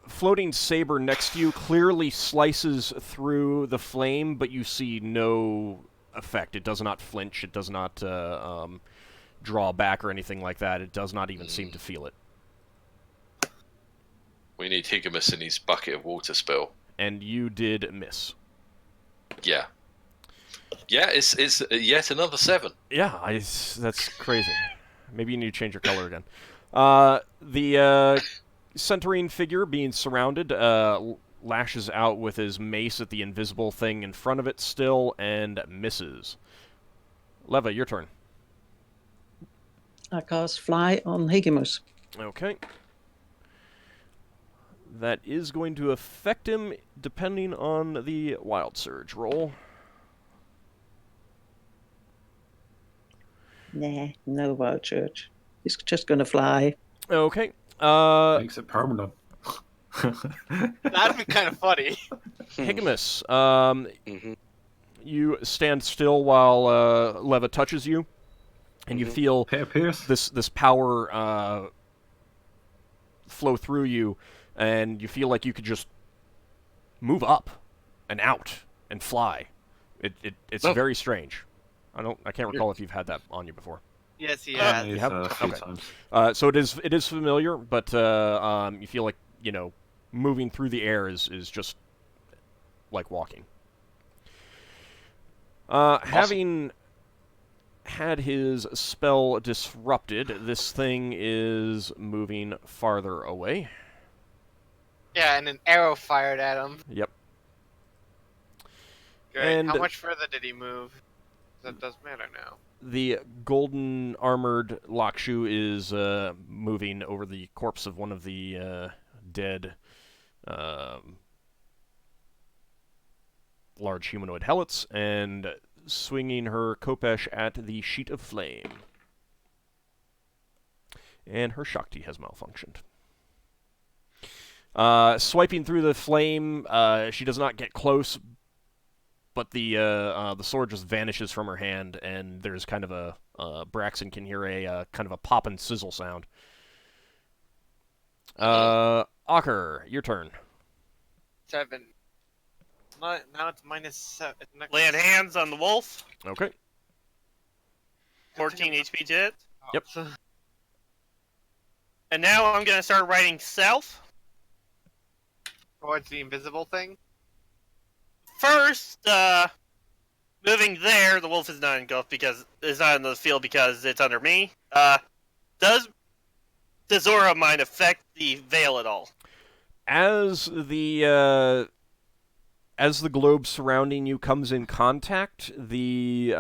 Floating saber next to you clearly slices through the flame, but you see no effect. It does not flinch. It does not draw back or anything like that. It does not even seem to feel it. We need Higgimus and his bucket of water spell. And you did miss. Yeah. Yeah, it's yet another 7. Yeah, that's crazy. Maybe you need to change your color again. The Centaurine figure being surrounded lashes out with his mace at the invisible thing in front of it still and misses. Leva, your turn. I cast Fly on Higgimus. Okay. That is going to affect him depending on the Wild Surge roll. Nah, no wild church. He's just gonna fly. Okay. Makes it permanent. That'd be kind of funny. Higgimus, Mm-hmm. you stand still while Leva touches you, and you feel Pierce. this power flow through you, and you feel like you could just move up and out and fly. It's very strange. I can't recall if you've had that on you before. Yes, he Yeah, has. you have? a few Okay. times. So it is familiar, but you feel like moving through the air is just like walking. Having had his spell disrupted, this thing is moving farther away. Yeah, and an arrow fired at him. Yep. Great. And- How much further did he move? That doesn't matter now. The golden armored Lakshu is moving over the corpse of one of the dead large humanoid helots and swinging her Kopesh at the sheet of flame. And her Shakti has malfunctioned. Swiping through the flame, she does not get close, but the sword just vanishes from her hand, and there's kind of a Braxon can hear a kind of a pop and sizzle sound. Ockar, your turn. 7. Now it's -7. Land hands on the wolf. Okay. 14 HP to hit. Yep. And now I'm going to start riding south. Towards the invisible thing. First, moving there, the wolf is not engulfed because it's not in the field because it's under me. Does Zora mind affect the veil at all? As the globe surrounding you comes in contact, the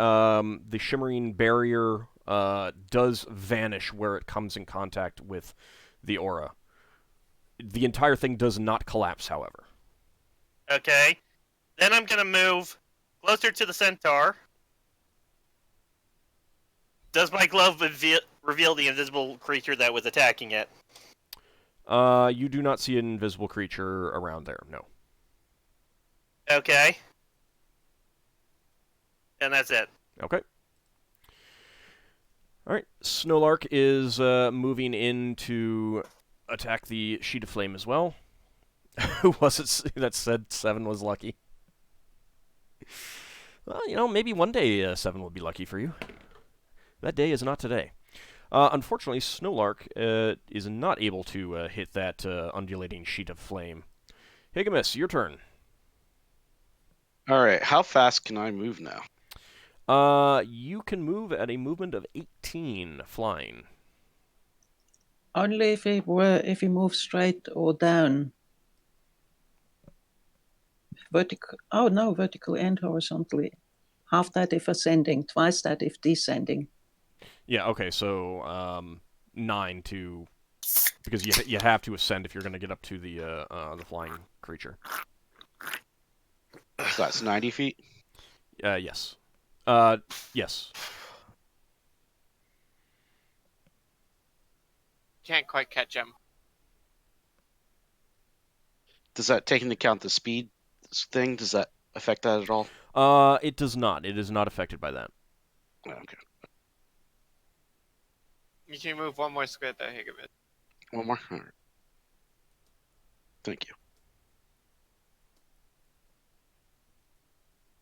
shimmering barrier does vanish where it comes in contact with the aura. The entire thing does not collapse, however. Okay. Then I'm going to move closer to the centaur. Does my glove reveal the invisible creature that was attacking it? You do not see an invisible creature around there, no. Okay. And that's it. Okay. Alright, Snowlark is moving in to attack the sheet of flame as well. Who was it that said 7 was lucky? Well, maybe one day 7 will be lucky for you. That day is not today. Unfortunately, Snowlark is not able to hit that undulating sheet of flame. Higgimus, your turn. All right, how fast can I move now? You can move at a movement of 18 flying. Only if he moves straight or down. Vertical. Oh no, vertical and horizontally. Half that if ascending, twice that if descending. Yeah. Okay. So 9 to, because you have to ascend if you're going to get up to the flying creature. So that's 90 feet. Yes. Yes. Can't quite catch him. Does that take into account the speed thing? Does that affect that at all? It does not. It is not affected by that. Okay. You can move one more square there, Higgimus. One more? All right. Thank you.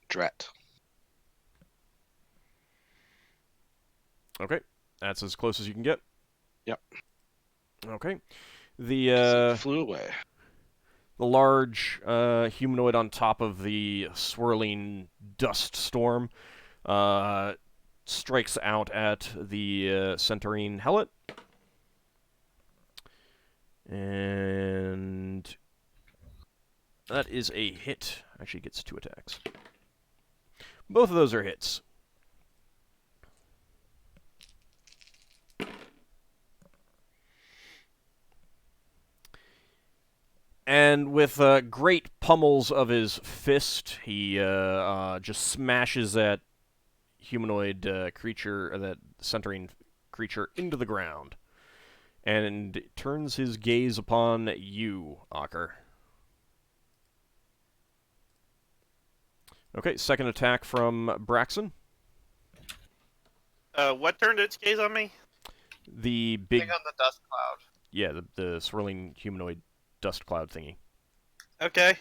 Drat. Okay. That's as close as you can get. Yep. Okay. It flew away. The large humanoid on top of the swirling dust storm strikes out at the centering helot. And that is a hit. Actually gets 2 attacks. Both of those are hits. And with great pummels of his fist, he just smashes that humanoid creature, that centering creature, into the ground. And turns his gaze upon you, Ockar. Okay, second attack from Braxon. What turned its gaze on me? The big... Thing on the dust cloud. Yeah, the swirling humanoid dust cloud thingy. Okay.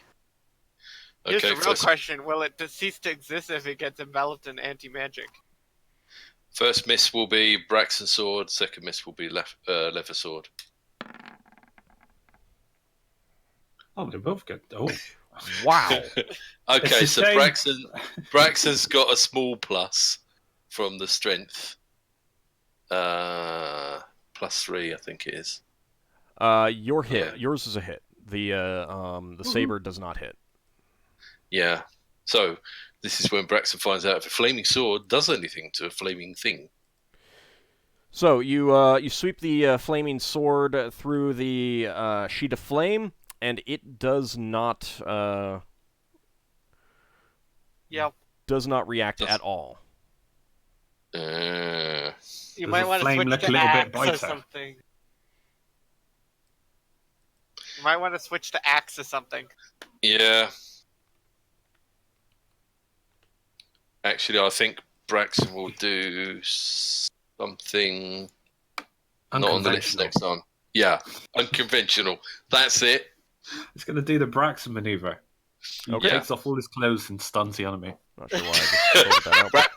Here's Okay, the real question. Will it cease to exist if it gets enveloped in anti-magic? First miss will be Braxon sword. Second miss will be leather sword. Oh, they both get. Oh, Wow. Okay, It's a so shame. Braxon's got a small plus from the strength. +3, I think it is. Your hit. Yeah. Yours is a hit. The saber does not hit. Yeah. So this is when Braxon finds out if a flaming sword does anything to a flaming thing. So you sweep the flaming sword through the sheet of flame, and it does not Yep. does not react at all. You Does might the want to flame switch look a to little bit axe or brighter? something. You might want to switch to axe or something. Yeah. Actually, I think Braxon will do something not on the list Unconventional. next time. Yeah, unconventional. That's it. It's going to do the Braxon maneuver. He Okay. takes off all his clothes and stuns the enemy. Not sure why I just sorted that out.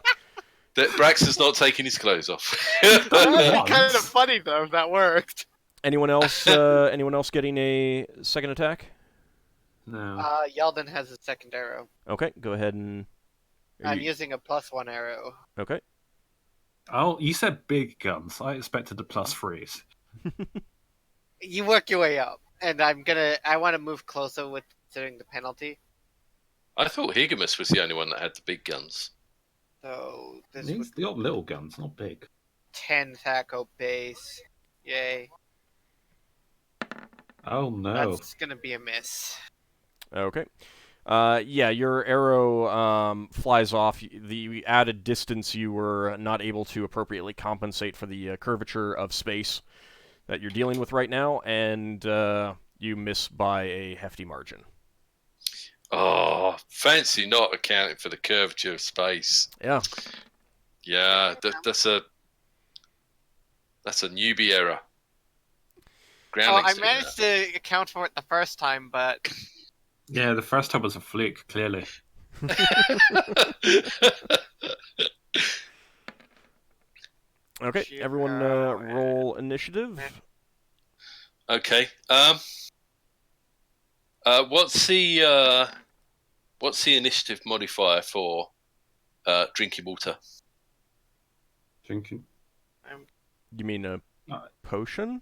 Braxon's not taking his clothes off. That would be Once. kind of funny though if that worked. Anyone else? Anyone else getting a second attack? No. Yeldan has a second arrow. Okay, go ahead and. are I'm you- using a +1 arrow. Okay. Oh, you said big guns. I expected the +3s. You work your way up. And I want to move closer with considering the penalty. I thought Higgimus was the only one that had the big guns. So this These would the old little guns, not big. 10 Thaco base. Yay. Oh no. That's gonna be a miss. Okay. Yeah, your arrow flies off. The added distance, you were not able to appropriately compensate for the curvature of space that you're dealing with right now, and you miss by a hefty margin. Oh, fancy not accounting for the curvature of space. Yeah. Yeah, that's a newbie error. Oh, I managed to account for it the first time, but Yeah, the first time was a fluke, clearly. Okay, everyone roll initiative. Okay. What's the initiative modifier for drinking water? Drinking. You mean a potion?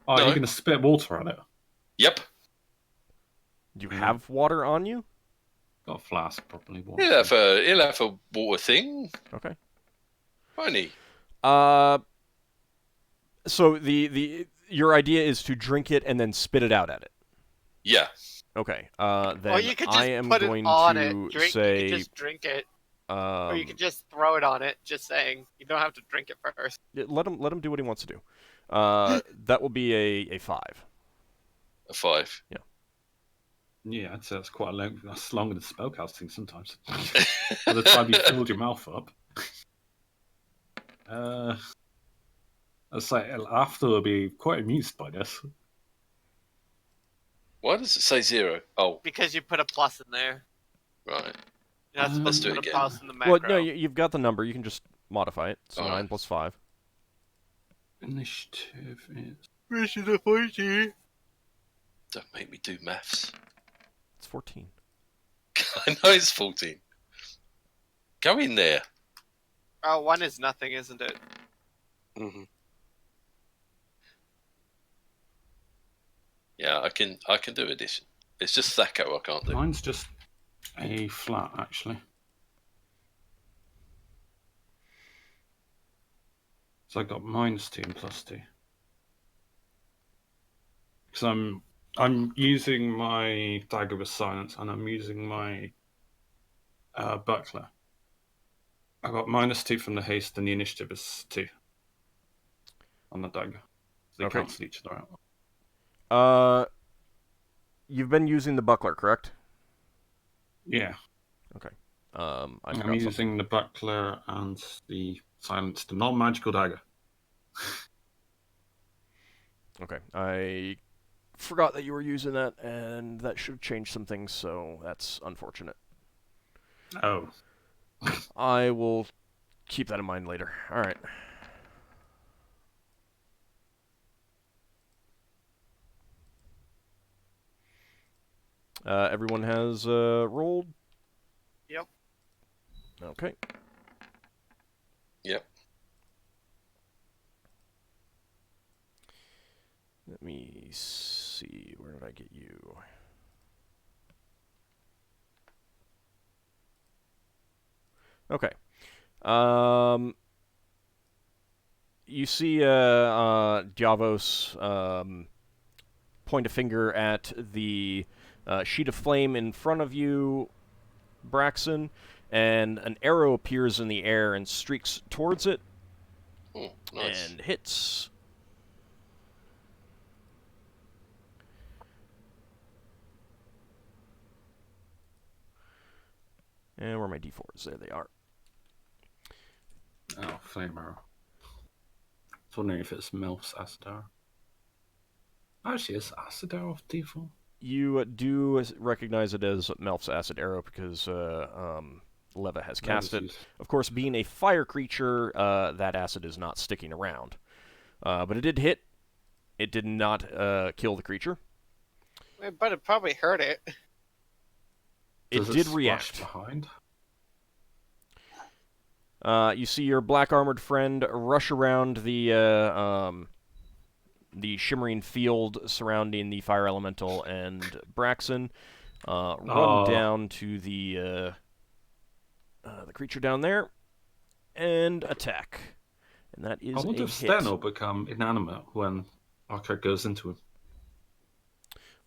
Oh, No. you're going to spit water on it? Yep. Do you have water on you? Got a flask, probably. He'll have a water thing. Okay. Won't he? So your idea is to drink it and then spit it out at it. Yeah. Okay. Then or you could just I am put going it on to it. say. You could just drink it, or you Um, could just throw it on it. Just saying, you don't have to drink it first. let him do what he wants to do. That will be a 5. A 5. Yeah, I'd say that's quite a long. That's longer than spellcasting sometimes. By the time you filled your mouth up. I'd say after will be quite amused by this. Why does it say 0? Oh, Because you put a plus in there. right. You're not supposed to do put it a again. plus in the macro. Well, no, you've got the number. You can just modify it. So All 9 right. plus 5. Initiative is. Mission of 14. Don't make me do maths. It's 14. I know it's 14. Go in there. Oh, 1 is nothing, isn't it? Mm-hmm. Yeah, I can do addition. It's just Thaco I can't do. Mine's just a flat, actually. So I got -2 and +2. Because I'm using my dagger with silence, and I'm using my buckler. I got -2 from the haste, and the initiative is 2 on the dagger. So they Okay. cancel each other out. You've been using the buckler, correct? Yeah. Okay. I'm using the buckler and the silence, the non-magical dagger. Okay. I forgot that you were using that, and that should have changed some things, so that's unfortunate. Oh. I will keep that in mind later. All right. Everyone has rolled? Yep. Okay. Yep. Let me see. Where did I get you? Okay. You see Davos point a finger at the sheet of flame in front of you, Braxon, and an arrow appears in the air and streaks towards it. Oh, nice. And hits. And where are my d4s? There they are. Oh, flame arrow. I was wondering if it's Melf's acid arrow. Actually, it's acid arrow of default. You do recognize it as Melf's acid arrow because Leva has cast it. Of course, being a fire creature, that acid is not sticking around. But it did hit. It did not kill the creature. But it probably hurt it. It did react. Behind? You see your black armored friend rush around the the shimmering field surrounding the fire elemental and Braxon. Run down to the creature down there and attack. And that is I wonder a if hit. Sten will become inanimate when Ockar goes into him.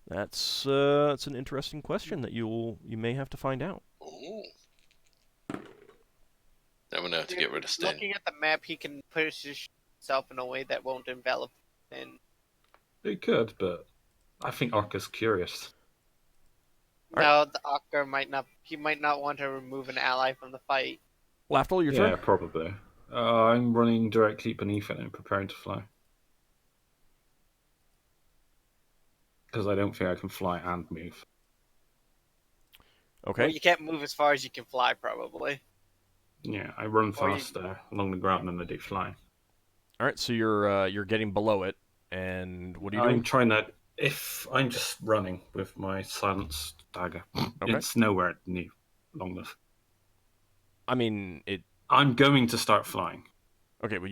That's an interesting question that you may have to find out. Ooh. Now we know how to get rid of Sten. Looking at the map, he can position himself in a way that won't envelop him. He could, but I think Ockar's curious. No, the Ockar might not. He might not want to remove an ally from the fight. Lafdul, your turn? Yeah, probably. I'm running directly beneath it and preparing to fly. Because I don't think I can fly and move. Okay. Well, you can't move as far as you can fly, probably. Yeah, I run Or you- faster along the ground than I do flying. All right, so you're getting below it, and what are you I'm doing? trying to... If I'm just running with my silenced dagger, Okay. it's nowhere near long enough. I mean, it. I'm going to start flying. Okay, but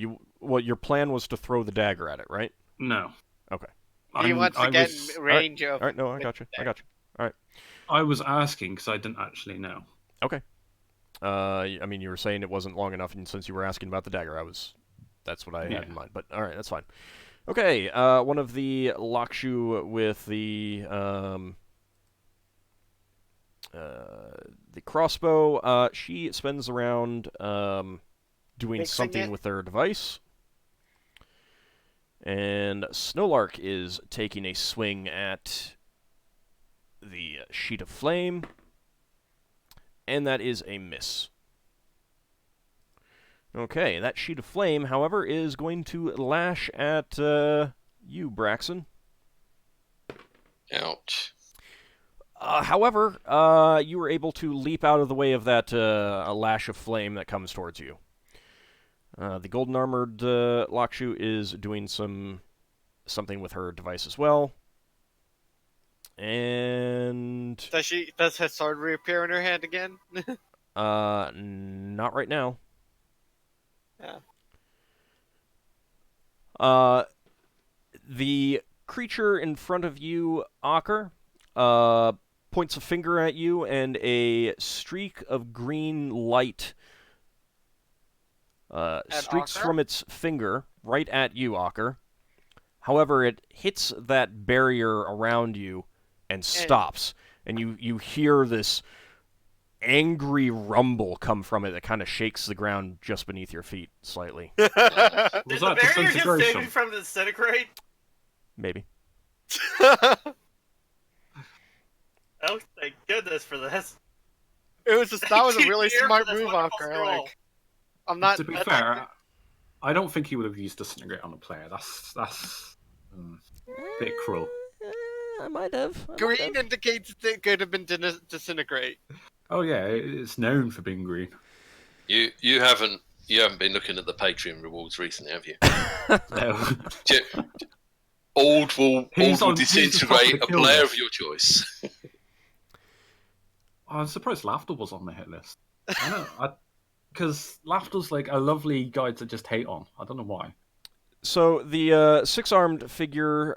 your plan was to throw the dagger at it, right? No. Okay. He wants to get was, in range of. All right, no, I got you. All right. I was asking because I didn't actually know. Okay. I mean, you were saying it wasn't long enough, and since you were asking about the dagger, that's what I had in mind. But all right, that's fine. Okay, one of the Lakshu with the crossbow, she spins around doing Mixing something it? with their device. And Snowlark is taking a swing at the sheet of flame. And that is a miss. Okay, that sheet of flame, however, is going to lash at you, Braxon. Ouch. However, you were able to leap out of the way of that a lash of flame that comes towards you. The golden armored Lakshu is doing something with her device as well. And Does her sword reappear in her hand again? not right now. Yeah. The creature in front of you, Ockar, points a finger at you, and a streak of green light streaks Ockar? from its finger right at you, Ockar. However, it hits that barrier around you and stops, and you hear this angry rumble come from it that kind of shakes the ground just beneath your feet slightly. Did that the barrier just save disintegration? me from the disintegrate? Maybe. Oh, thank goodness for this. That was a really Here for smart this move, wonderful Ockar. scroll. Like, I'm not. To be fair, I don't think he would have used disintegrate on a player. That's a bit cruel. I might have. Green indicates it could have been disintegrate. Oh yeah, it's known for being green. You haven't been looking at the Patreon rewards recently, have you? No. Ald will He's the top disintegrate of a the kill player list. of your choice. I'm surprised Lafdul was on the hit list. I know, because Lafdul's like a lovely guy to just hate on. I don't know why. So the six-armed figure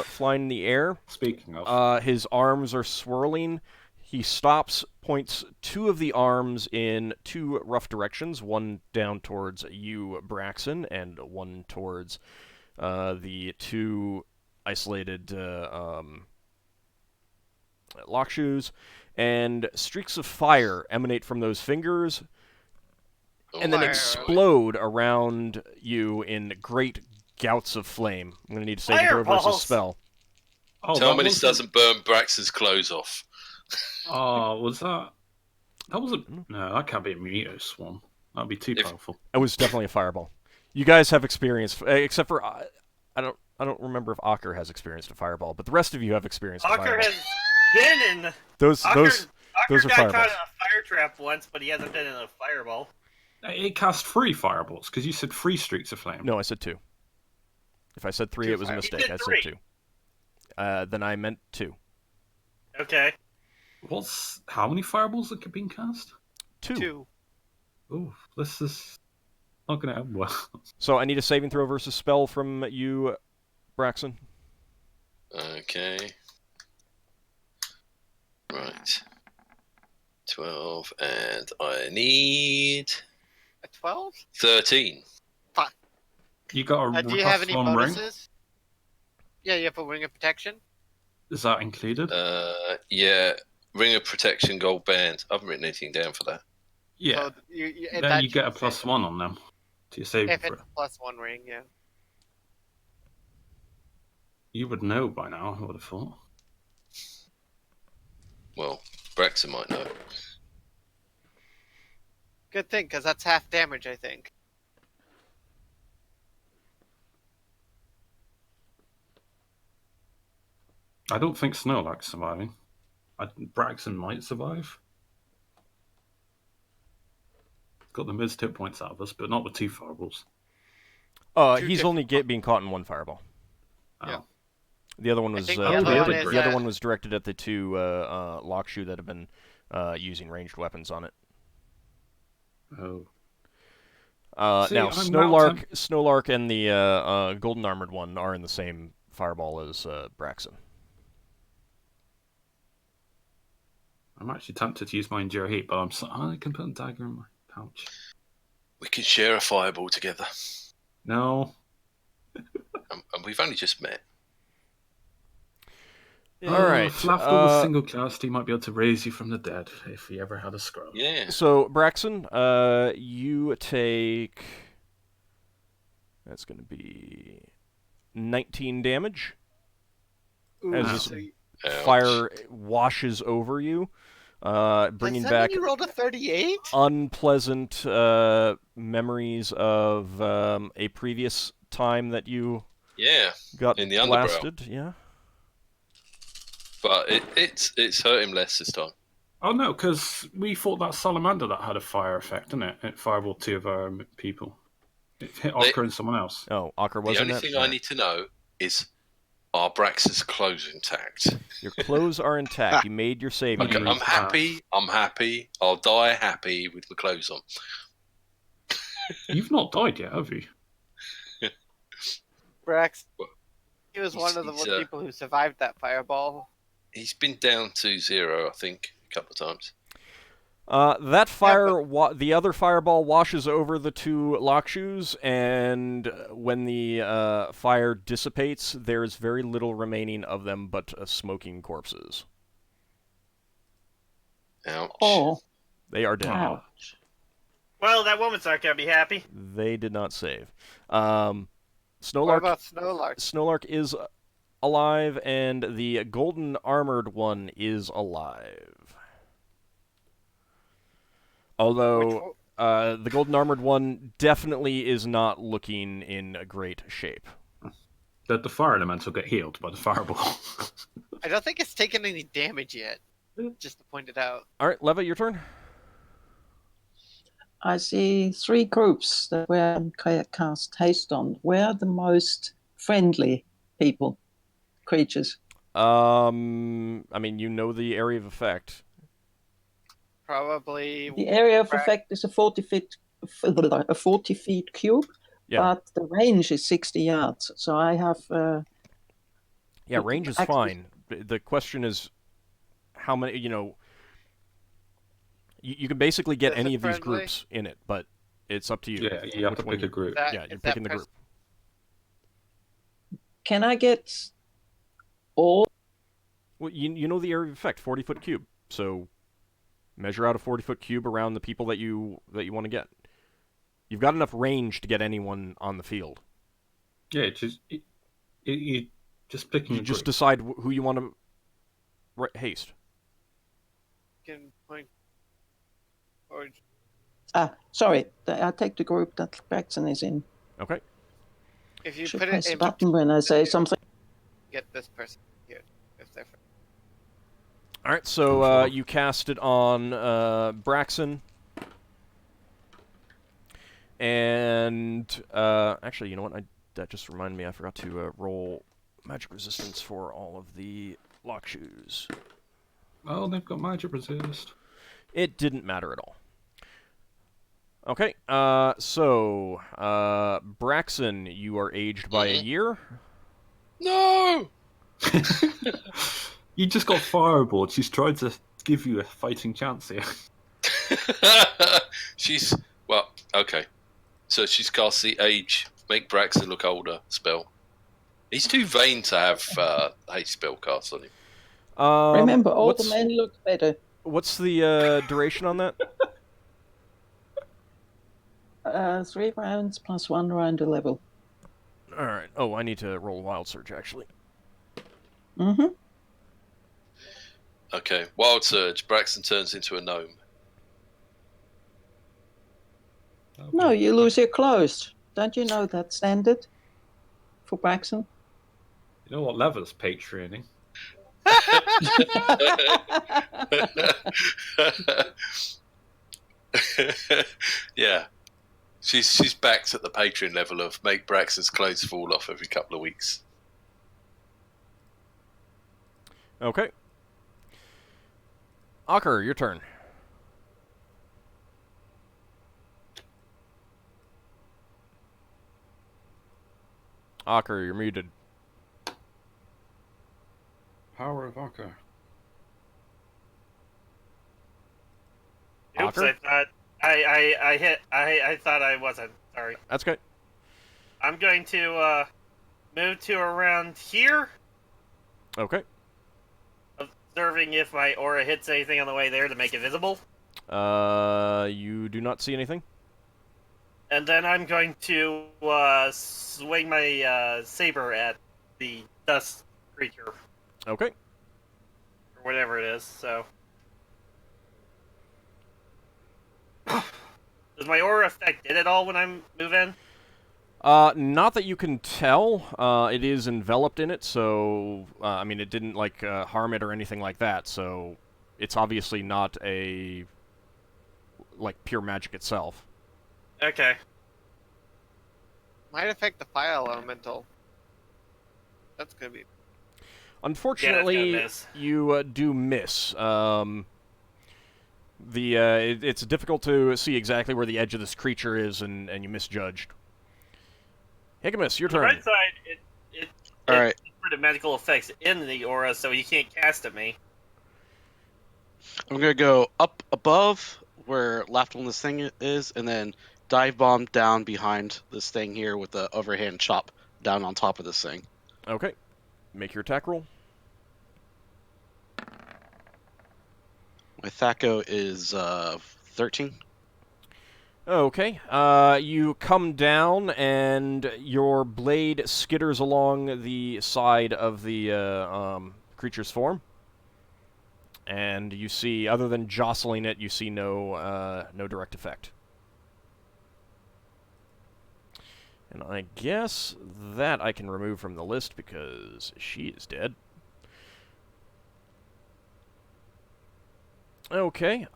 flying in the air. Speaking of, his arms are swirling. He stops, points two of the arms in two rough directions, one down towards you, Braxon, and one towards the two isolated Lakshu's, and streaks of fire emanate from those fingers, and then Fire. explode around you in great gouts of flame. I'm going to need to save throw versus Fireballs! spell. Tell me this doesn't burn Braxton's clothes off. Oh, was that? That wasn't. No, that can't be a meteor swarm. That'd be too powerful. It was definitely a fireball. You guys have experience, except for I don't remember if Ockar has experienced a fireball, but the rest of you have experienced a Ockar fireball. has been in. Those Ockar are got caught in fireballs. a fire trap once, but he hasn't been in a fireball. It cast 3 fireballs because you said 3 streaks of flame. No, I said 2. If I said 3, it was a fireballs. mistake. You I did said 3. 2. Then I meant 2. Okay. How many fireballs have been cast? 2. Ooh, this is not going to end well. So I need a saving throw versus spell from you, Braxon. Okay. Right. 12, and I need A 12? 13. You got a Do you have any +1 ring? bonuses? Yeah, you have a ring of protection. Is that included? Yeah. Ring of Protection Gold Band. I haven't written anything down for that. Yeah. So Then you get a +1 on them to your saving If throw. it's a +1 ring, yeah. You would know by now, I would have thought. Well, Braxon might know. Good thing, because that's half damage, I think. I don't think Snorlax's surviving. Braxon might survive. Got the most hit points out of us, but not with 2 fireballs. He's only being caught in 1 fireball. Oh. Yeah. The other one was the other one was directed at the 2 Lockshoe that have been using ranged weapons on it. Oh. See, now Snowlark and the golden armored one are in the same fireball as Braxon. I'm actually tempted to use my Endure Heat, but I can put a dagger in my pouch. We can share a fireball together. No. And we've only just met. All right. If Lafdul was single cast, he might be able to raise you from the dead if he ever had a scroll. Yeah. So, Braxon, you take... That's going to be 19 damage. As this fire washes over you, bringing back you rolled a 38? unpleasant memories of a previous time that you got in the blasted. underbrow. Yeah. But it's hurt him less this time. Oh no, because we thought that salamander that had a fire effect, didn't it? It fireballed 2 of our people. It hit Ockar and someone else. Oh, Ockar was in that? The only thing I need to know is, are Brax's clothes intact? Your clothes are intact. You made your saving. Okay, I'm happy. I'll die happy with my clothes on. You've not died yet, have you? Brax, he was one of the people who survived that fireball. He's been down to 0, I think, a couple of times. That fire, the other fireball washes over the 2 Lockshoes, and when the fire dissipates, there's very little remaining of them but smoking corpses. Ouch. Oh. They are dead. Ouch. Well, that woman's not going to be happy. They did not save. What about Snowlark? Snowlark is alive, and the golden armored one is alive. Although the golden armored one definitely is not looking in great shape. The fire elemental get healed by the fireball. I don't think it's taken any damage yet. Just to point it out. All right, Leva, your turn. I see 3 groups that were cast haste on. Where are the most friendly creatures? I mean, you know the area of effect. Probably. The area of effect is a 40 feet cube, but the range is 60 yards. So I have. Yeah, range is fine. The question is, how many? You can basically get any of these groups in it, but it's up to you. Yeah, you have to pick a group. You're picking the group. Can I get all? Well, you know the area of effect, 40-foot cube. So measure out a 40-foot cube around the people that you want to get. You've got enough range to get anyone on the field. Yeah, you just picking. You just decide who you want to haste. Can point. Sorry, I take the group that Braxon is in. Okay. If you Should put press it a in, button when I say something. Get this person here if they're. All right, so you cast it on Braxon, and actually, you know what? That just reminded me. I forgot to roll magic resistance for all of the Lockshoes. Oh, they've got magic resist. It didn't matter at all. Okay, so Braxon, you are aged by a year. No! You just got fireboard. She's tried to give you a fighting chance here. She's... Well, okay. So she's cast the age, make Braxon look older spell. He's too vain to have haste spell cast on him. Remember, older men look better. What's the duration on that? 3 rounds plus 1 round a level. All right. Oh, I need to roll a wild surge, actually. Mm-hmm. Okay, wild surge. Braxton turns into a gnome. No, you lose your clothes. Don't you know that standard for Braxon? You know what level's Patreoning? Yeah. She's backed at the Patreon level of make Braxton's clothes fall off every couple of weeks. Okay. Ockar, your turn. Ockar, you're muted. Power of Ockar. Oops, Ockar? I thought I wasn't. Sorry. That's good. I'm going to move to around here, Okay. observing if my aura hits anything on the way there to make it visible. You do not see anything? And then I'm going to swing my saber at the dust creature, Okay. or whatever it is, so... Does my aura affect it at all when I move in? Not that you can tell. It is enveloped in it, so, I mean, it didn't, like, harm it or anything like that, so it's obviously not a, like, pure magic itself. Okay. Might affect the fire elemental. That's gonna be... Unfortunately, Yeah, that's you do miss. It's difficult to see exactly where the edge of this creature is, and you misjudged. Higgimus, your On the turn. right side, it All right. for the magical effects in the aura, so he can't cast at me. I'm gonna go up above where Lafdul this thing is, and then dive bomb down behind this thing here with the overhand chop down on top of this thing. Okay. Make your attack roll. My Thaco is 13. Okay. You come down, and your blade skitters along the side of the creature's form. And you see, other than jostling it, you see no direct effect. And I guess that I can remove from the list because she is dead. Okay.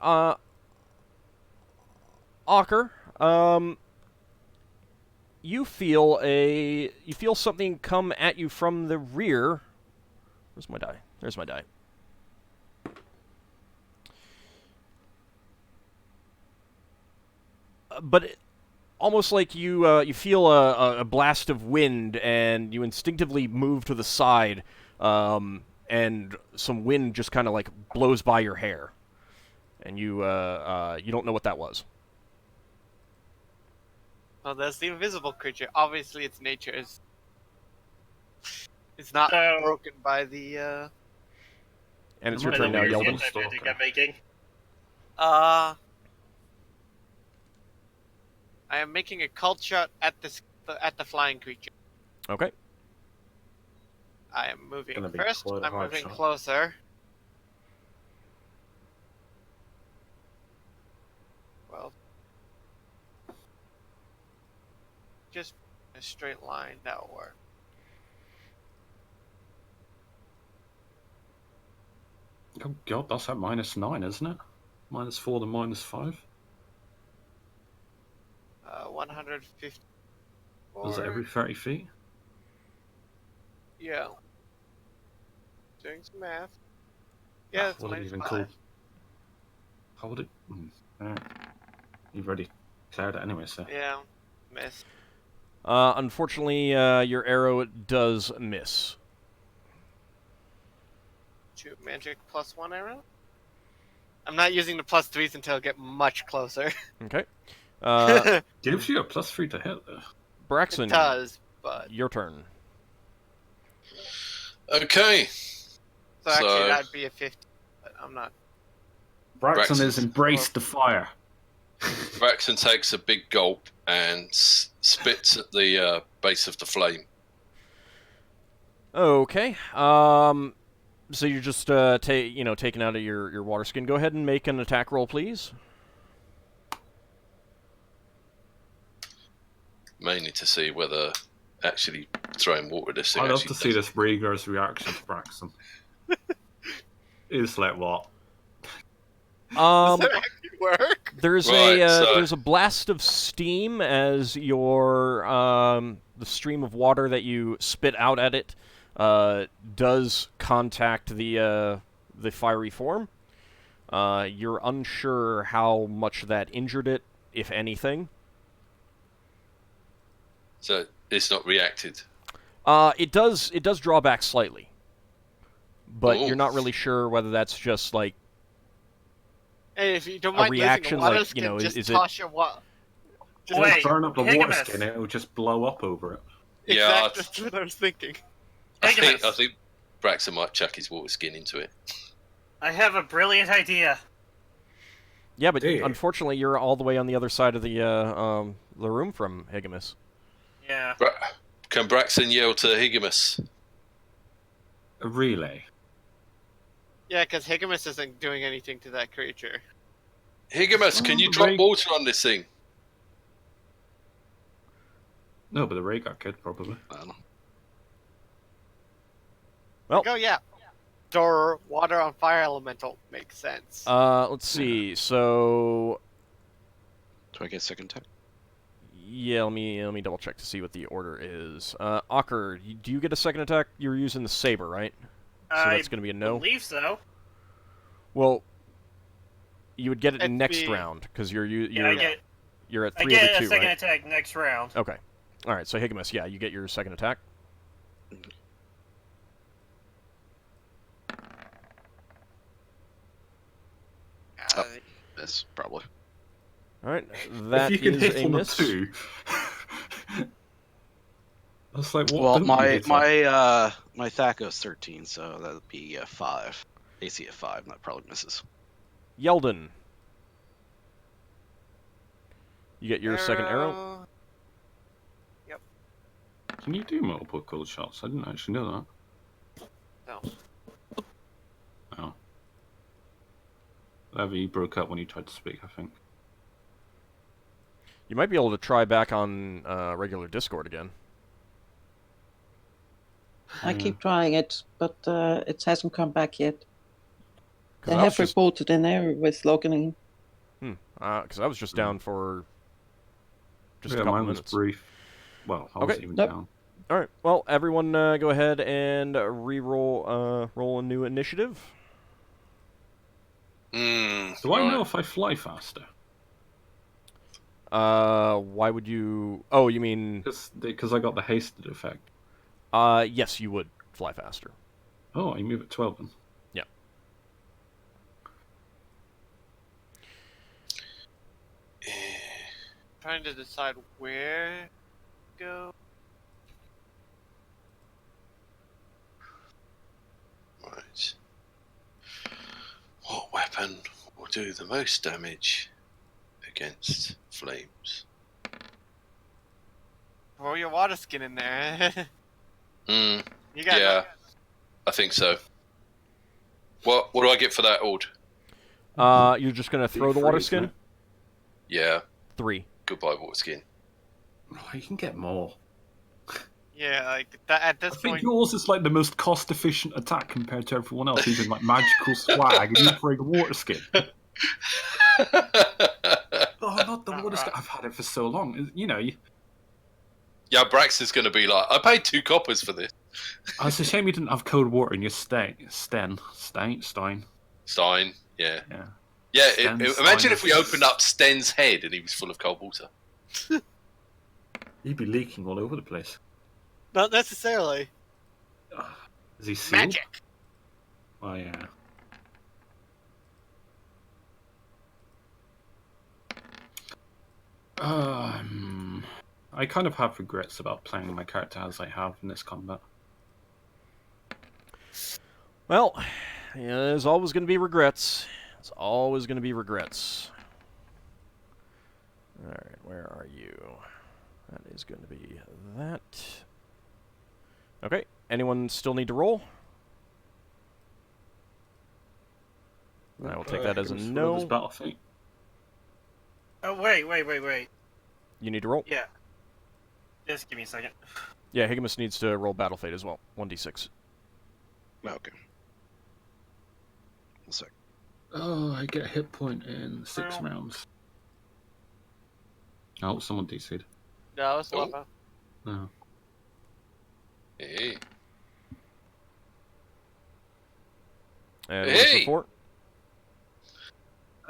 Ockar, you feel something come at you from the rear. Where's my die? There's my die. But almost like you feel a blast of wind, and you instinctively move to the side, and some wind just kind of like blows by your hair, and you don't know what that was. Oh, that's the invisible creature. Obviously, its nature is... It's not So- broken by the, And it's By your the turn now, weird Yeldan. Anti-magic I'm making. I am making a cult shot at the flying creature. Okay. I am moving Gonna be first. quite a I'm hard moving shot. closer. Well, just a straight line. That'll work. Oh god, that's at -9, isn't it? -4 to -5. 150. Is it every 30 feet? Yeah. Doing some math. Yeah, it's What would it even -5. call? How would it? Alright. You've already cleared it anyway, so. Yeah, miss. Unfortunately, your arrow does miss. Shoot, magic +1 arrow? I'm not using the +3s until I get much closer. Okay. Gives you a +3 to hit, though. Braxon, It does, but... your turn. Okay. So actually, that'd be a 50, but I'm not... Braxon has embraced the fire. Braxon takes a big gulp and spits at the base of the flame. Okay. So you're just taking out of your water skin. Go ahead and make an attack roll, please. Mainly to see whether actually throwing water at this thing. I'd love to see this Rhaegar's reaction to Braxon. It's like what? Does that actually work? There's a blast of steam as your the stream of water that you spit out at it does contact the fiery form. You're unsure how much that injured it, if anything. So it's not reacted. It does draw back slightly, but you're not really sure whether that's just like Hey, if you don't mind reaction, losing the water like, skin, just is toss your water. Just Wait, burn up the water Higgimus. skin and it will just blow up over it. Yeah, Exactly, that's what I was thinking. I Higgimus. think Braxon might chuck his water skin into it. I have a brilliant idea. Yeah, but Damn. unfortunately, you're all the way on the other side of the room from Higgimus. Yeah. Can Braxon yell to Higgimus? A relay. Yeah, because Higgimus isn't doing anything to that creature. Higgimus, can you drop water on this thing? No, but the Rhaegar kid probably. I don't know. Well, Oh yeah. Store water on fire elemental makes sense. let's see. So, Do I get second attack? yeah, let me double check to see what the order is. Ockar, do you get a second attack? You're using the saber, right? So that's going to be a no. I believe so. Well, you would get it It'd next be- round because you're at I 3 of get the a 2, second right? attack next round. Okay. All right. So Higgimus, yeah, you get your second attack. Miss, probably. All right. That if you can is hit a on a miss. 2. That's like what? Well, don't you my hit on? my Thaco's 13, so that would be 5. AC at 5, and that probably misses. Yeldan. You get your second arrow. Yep. Can you do multiple cold shots? I didn't actually know that. No. Oh. Levy broke up when you tried to speak, I think. You might be able to try back on regular Discord again. I keep trying it, but it hasn't come back yet. 'Cause They I was have just- reported in there with logging. Because I was just down for just a Yeah, couple mine was minutes. brief. Well, I wasn't even Nope. down. All right. Well, everyone, go ahead and re-roll roll a new initiative. Do I know if I fly faster? Why would you? Oh, you mean? Because I got the hasted effect. Yes, you would fly faster. Oh, I move at 12 then. Yeah. Trying to decide where to go. Right. What weapon will do the most damage against flames? Throw your water skin in there. Hmm. You got Yeah, I think so. What do I get for that, Ord? You're just gonna throw the water Freeze, skin. mate. Yeah, 3. goodbye water skin. Oh, you can get more. Yeah, like that at I this think point. yours is like the most cost-efficient attack compared to everyone else using like magical swag and you bring a water skin. Oh, not the water skin. I've had it for so long. You know, Yeah, Braxton's going to be like, I paid 2 coppers for this. it's a shame you didn't have cold water in your Stein. Stein, yeah. Yeah. Yeah, Sten, imagine Stein. if we opened up Sten's head and he was full of cold water. He'd be leaking all over the place. Not necessarily. Is he sealed? Magic. Oh, yeah. I kind of have regrets about playing my character as I have in this combat. Well, yeah, there's always going to be regrets. There's always going to be regrets. Alright, where are you? That is going to be that. Okay, anyone still need to roll? I will take that as a no. Battle fate. Oh, wait. You need to roll? Yeah. Just give me a second. Yeah, Higgimus needs to roll Battle Fate as well. 1d6. Okay. One sec. Oh, I get a hit point in 6 rounds. Oh, someone DC'd. No, it's Lava. No. Hey. And what's the 4?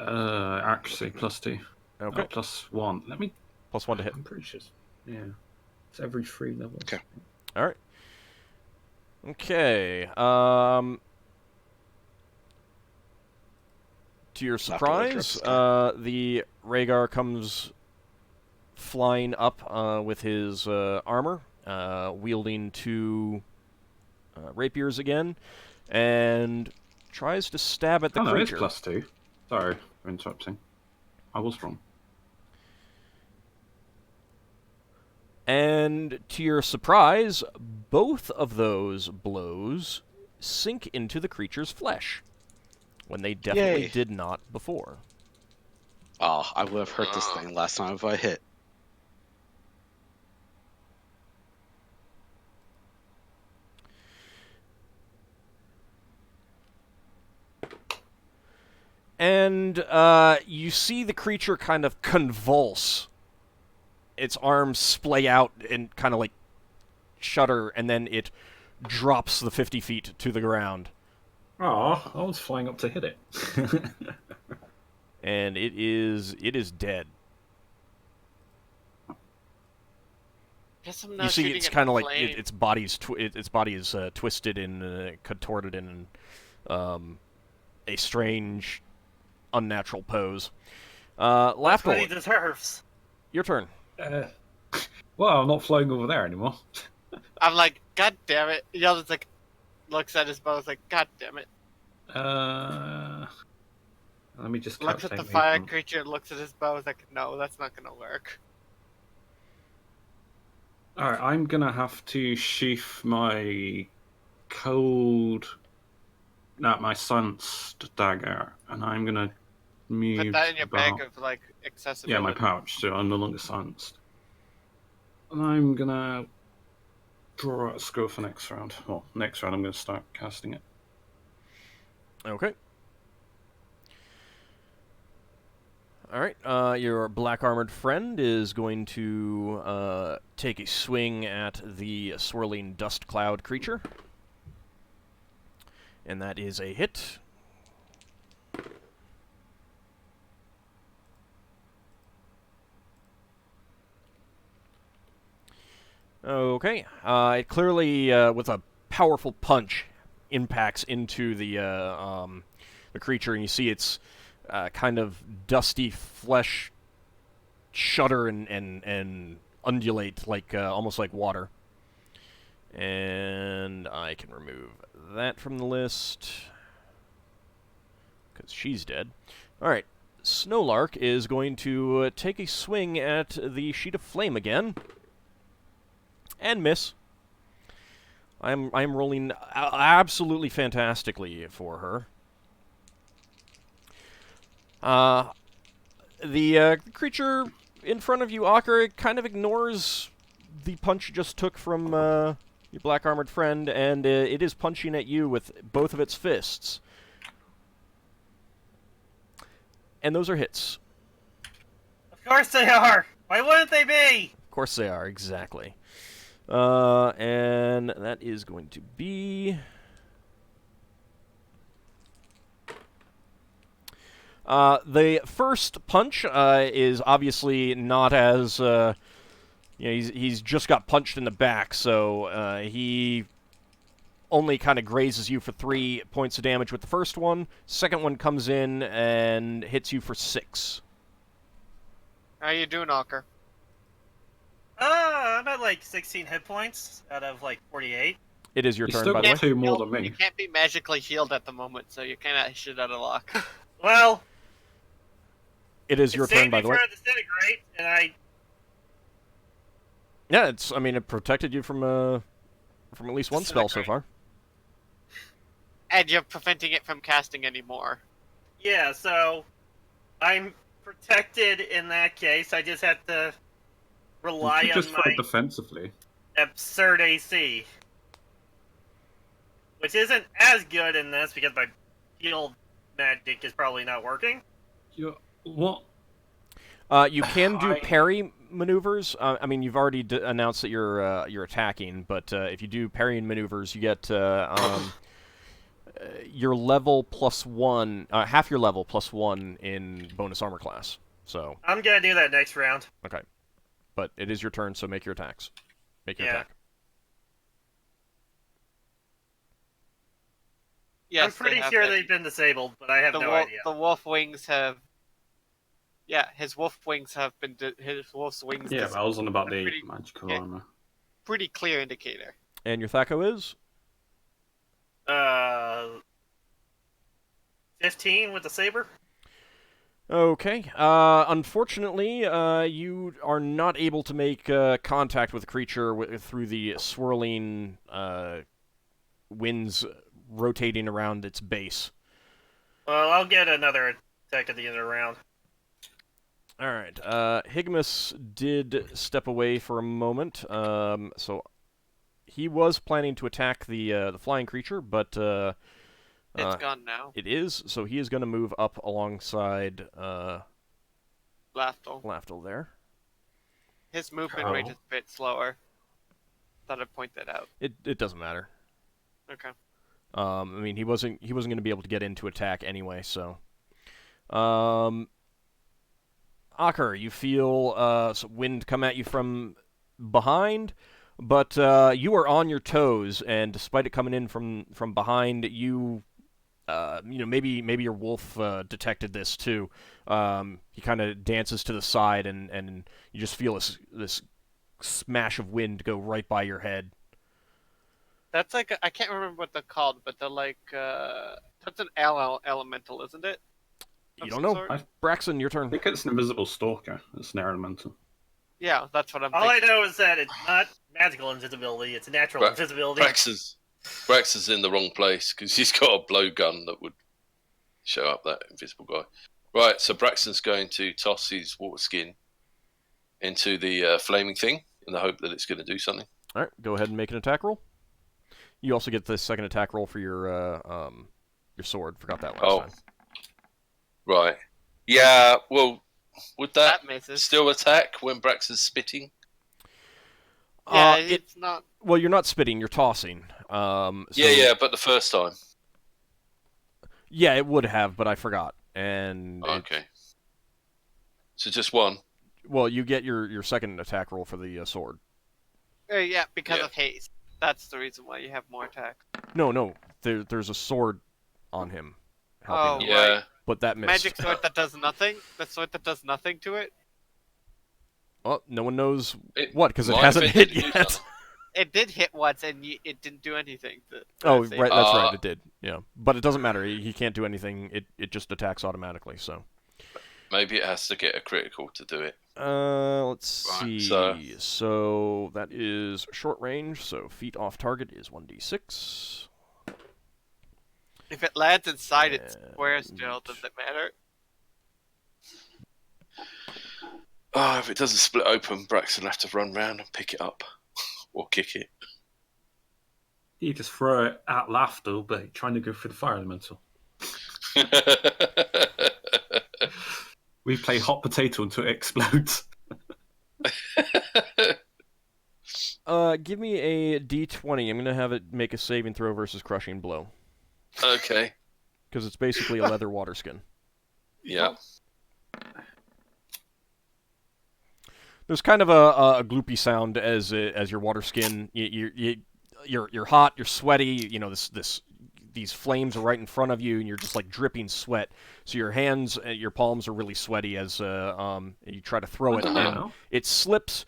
Accuracy, +2. Okay. Oh, +1. Let me... +1 to hit. I'm pretty sure. Yeah. It's every 3 levels. Okay. Alright. Okay, to your surprise, the Rhaegar comes flying up with his armor, wielding 2 rapiers again, and tries to stab at the creature. Oh, No, it's +2. Sorry for interrupting. I was wrong. And to your surprise, both of those blows sink into the creature's flesh, when they definitely Yay. did not before. Oh, I would have hurt this thing last time if I hit. And you see the creature kind of convulse. Its arms splay out and kind of like shudder, and then it drops the 50 feet to the ground. Oh, I was flying up to hit it. And it is dead. Guess I'm not You see, shooting it's at kind of the like flame. its body is twisted and contorted in a strange, unnatural pose. That's what he Lafdul, deserves. your turn. Well, I'm not flying over there anymore. I'm like, God damn it. Yeldan's like, looks at his bow, is like, God damn it. Let me just Looks at the calculate fire movement. creature, looks at his bow, is like, no, that's not gonna work. Alright, I'm gonna have to sheath my my silenced dagger, and I'm gonna move. Put that in your bag about- of, like, accessibility. Yeah, my pouch, so I'm no longer silenced. And I'm gonna draw out a scroll for next round. Well, next round I'm gonna start casting it. Okay. Alright, your black-armored friend is going to take a swing at the swirling dust cloud creature. And that is a hit. Okay, it clearly, with a powerful punch, impacts into the creature, and you see its kind of dusty flesh shudder and undulate like almost like water. And I can remove that from the list because she's dead. All right, Snowlark is going to take a swing at the sheet of flame again and miss. I'm rolling absolutely fantastically for her. The creature in front of you, Ockar, kind of ignores the punch you just took from your black-armored friend, and it is punching at you with both of its fists. And those are hits. Of course they are! Why wouldn't they be? Of course they are, exactly. And that is going to be... the first punch is obviously not as Yeah, he's just got punched in the back, so he only kind of grazes you for 3 points of damage with the first one. Second one comes in and hits you for 6. How you doing, Ockar? I'm at like 16 hit points out of like 48. It is your You turn, still by the way. got 2 more than You me. can't be magically healed at the moment, so you're kind of shit out of luck. Well, It is your turn, by the way. It saved me from disintegrate, and I... Yeah, it protected you from at least one spell so far. And you're preventing it from casting anymore. Yeah, so I'm protected in that case. I just have to rely You on just my fight defensively. absurd AC. Which isn't as good in this because my heal magic is probably not working. What? You can do parry maneuvers. You've already announced that you're attacking, but if you do parrying maneuvers, you get your level +1, half your level +1 in bonus armor class. So I'm gonna do that next round. okay, but it is your turn, so make your attacks. Make your attack. Yes, I'm pretty sure they've been disabled, but I have no idea. The wolf wings have. Yeah, his wolf wings have been. His wolf's wings. Yeah, I was on about the pretty, magical armor. Pretty clear indicator. And your Thaco is? 15 with the saber. Okay. Unfortunately, you are not able to make contact with the creature through the swirling winds rotating around its base. Well, I'll get another attack at the end of the round. All right. Higgimus did step away for a moment, so he was planning to attack the flying creature, but it's gone now. It is, so he is going to move up alongside Lafdul there. His movement rate is a bit slower. Thought I'd point that out. It doesn't matter. Okay. He wasn't going to be able to get into attack anyway, so. Ockar, you feel some wind come at you from behind, but you are on your toes, and despite it coming in from behind, maybe your wolf detected this too. He kind of dances to the side, and you just feel this smash of wind go right by your head. That's like I can't remember what they're called, but they're like that's an elemental, isn't it? You don't know. Braxon, your turn. I think it's an invisible stalker. It's an elemental. Yeah, that's what I'm All thinking. I know is that it's not magical invisibility, it's natural invisibility. Braxon's in the wrong place because he's got a blowgun that would show up that invisible guy. Right, so Braxton's going to toss his water skin into the flaming thing in the hope that it's going to do something. All right, go ahead and make an attack roll. You also get the second attack roll for your sword. Forgot that last time. Right. Yeah, well, would that misses. Still attack when Braxton's spitting? Yeah, it's not... Well, you're not spitting, you're tossing. Yeah, but the first time. Yeah, it would have, but I forgot. And okay. So just one? Well, you get your second attack roll for the sword. Yeah, because of haste. That's the reason why you have more attacks. No. There's a sword on him. Helping him. Yeah. Right. But that missed. Magic sword that does nothing? The sword that does nothing to it? Well, no one knows what, because it hasn't hit yet. It did hit once, and it didn't do anything. Right, that's right, it did. Yeah, but it doesn't matter. He can't do anything. It just attacks automatically. So maybe it has to get a critical to do it. Let's see. So that is short range. So feet off target is 1d6. If it lands inside its square still, does it matter? Oh, if it doesn't split open, Braxton will have to run round and pick it up. Or kick it. You just throw it at Lafdul, but trying to go for the fire elemental. We play hot potato until it explodes. Give me a d20. I'm going to have it make a saving throw versus crushing blow. Okay. Because it's basically a leather water skin. Yeah. There's kind of a gloopy sound as your water skin. You're hot. You're sweaty. You know these flames are right in front of you, and you're just like dripping sweat. So your hands, your palms are really sweaty as you try to throw it, and it slips.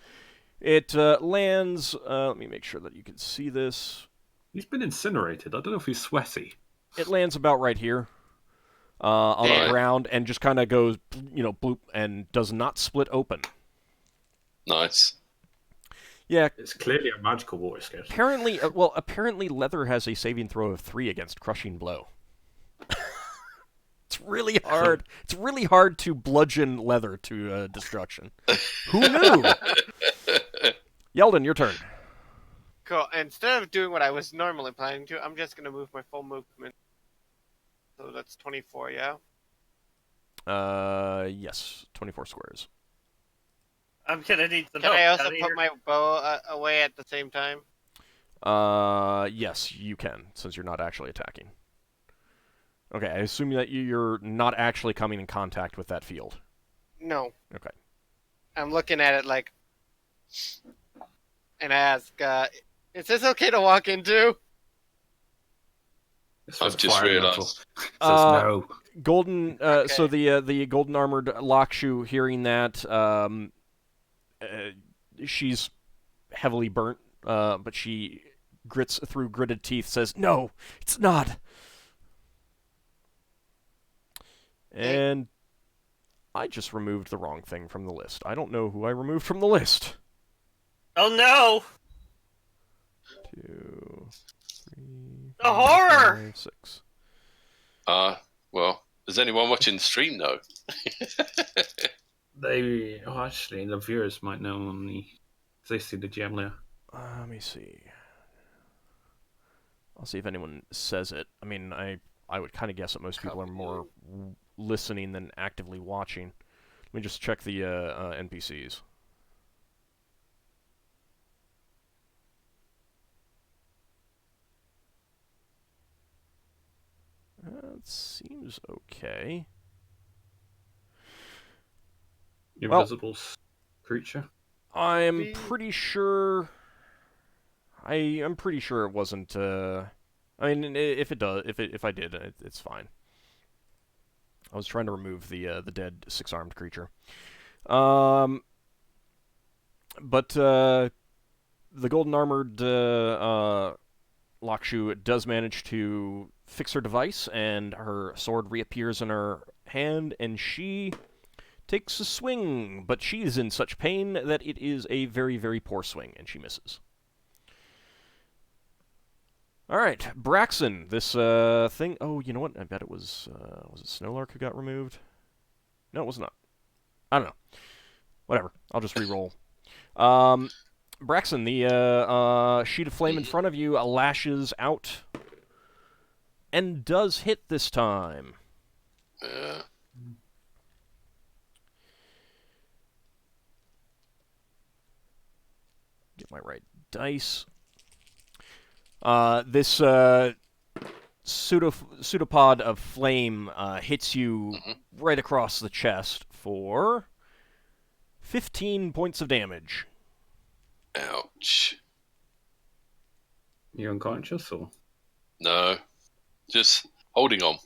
It lands. Let me make sure that you can see this. He's been incinerated. I don't know if he's sweaty. It lands about right here on the ground, and just kind of goes, bloop, and does not split open. Nice. Yeah, it's clearly a magical water skin. Apparently leather has a saving throw of 3 against crushing blow. It's really hard. It's really hard to bludgeon leather to destruction. Who knew? Yeldan, your turn. Cool. Instead of doing what I was normally planning to, I'm just gonna move my full movement. So that's 24, yeah. Yes, 24 squares. I'm gonna need some Can help. I also put my bow away at the same time? Yes, you can, since you're not actually attacking. Okay, I assume that you're not actually coming in contact with that field. No. Okay. I'm looking at it like, and I ask, is this okay to walk into? I've just realised. Says no. Golden. Okay. So the golden armored Lakshu, hearing that, she's heavily burnt, but she grits through gritted teeth, says, "No, it's not." And I just removed the wrong thing from the list. I don't know who I removed from the list. Oh no! 2, 3, The horror! 5, 6. Well, does anyone watching the stream know? Actually, the viewers might know only they see the gem layer. Let me see. I'll see if anyone says it. I mean, I would kind of guess that most people are more listening than actively watching. Let me just check the NPCs. It seems okay. Invisible creature? I'm pretty sure... I'm pretty sure it wasn't... I mean, if I did, it's fine. I was trying to remove the dead 6-armed creature. But the golden armored Lakshu does manage to fix her device, and her sword reappears in her hand, and she takes a swing, but she is in such pain that it is a very, very poor swing, and she misses. Alright, Braxon, this thing... Oh, you know what? I bet it was it Snowlark who got removed? No, it was not. I don't know. Whatever. I'll just re-roll. Braxon, the sheet of flame in front of you lashes out and does hit this time. Get my right dice. This pseudopod of flame hits you right across the chest for 15 points of damage. Ouch. You unconscious or? No. Just holding on.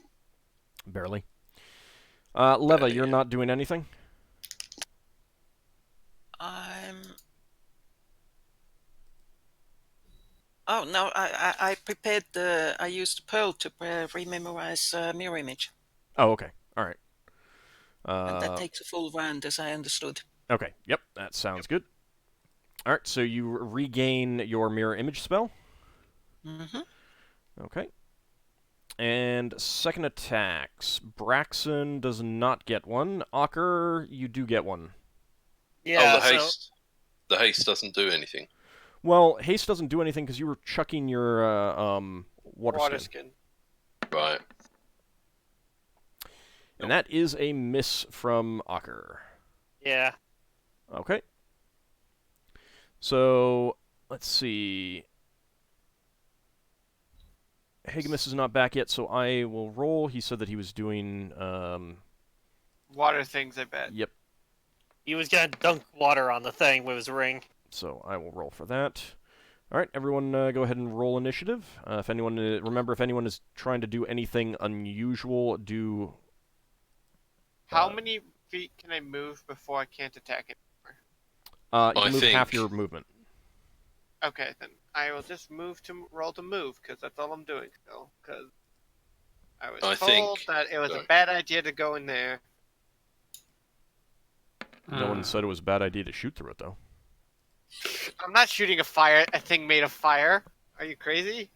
Barely. Leva, you're not doing anything? Oh, no, I prepared I used Pearl to rememorize mirror image. Oh, okay. All right. And that takes a full round, as I understood. Okay, yep, that sounds good. All right, so you regain your mirror image spell. Mm-hmm. Okay. And second attacks. Braxon does not get one. Ockar, you do get one. Yeah, the haste. The haste doesn't do anything. Well, haste doesn't do anything because you were chucking your water skin. Right. And that is a miss from Ockar. Yeah. Okay. So, let's see. Higgimus is not back yet, so I will roll. He said that he was doing... water things, I bet. Yep. He was gonna dunk water on the thing with his ring. So I will roll for that. All right, everyone, go ahead and roll initiative. If anyone is trying to do anything unusual, do. How many feet can I move before I can't attack it? You can move half your movement. Okay, then I will just roll to move, because that's all I'm doing still. Because I was told that it was a bad idea to go in there. No one said it was a bad idea to shoot through it, though. I'm not shooting a thing made of fire. Are you crazy?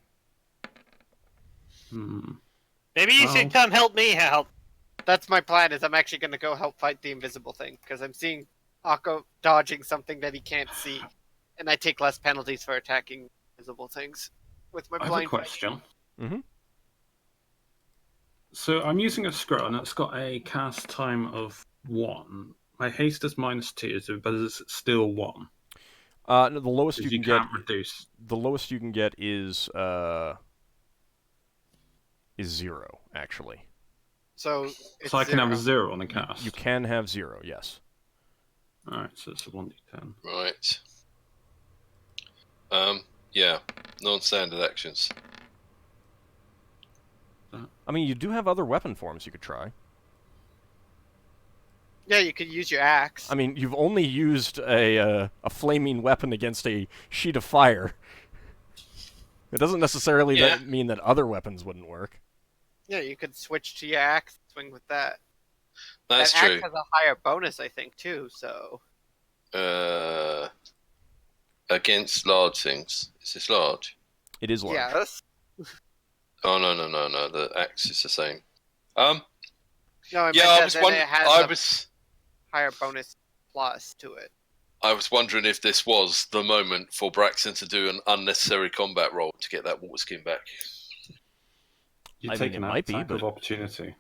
Maybe you should come help me help. That's my plan, is I'm actually going to go help fight the invisible thing, because I'm seeing Ockar dodging something that he can't see, and I take less penalties for attacking invisible things with my blind. I have a question. Mm-hmm. So I'm using a scroll, and it's got a cast time of 1. My haste is -2, but is it still 1? No, the lowest you can get. Reduce. The lowest you can get is 0, actually. So I can have a 0 on the cast. You can have 0, yes. All right, so it's a 1d10. Right. Yeah, non-standard actions. I mean, you do have other weapon forms you could try. Yeah, you could use your axe. I mean, you've only used a flaming weapon against a sheet of fire. It doesn't necessarily mean that other weapons wouldn't work. Yeah, you could switch to your axe, swing with that. That's that true. Axe has a higher bonus, I think, too. So. Against large things. Is this large? It is large. Yes. Oh no! The axe is the same. No, I was higher bonus plus to it. I was wondering if this was the moment for Braxon to do an unnecessary combat roll to get that water skin back. You're taking an attack of opportunity.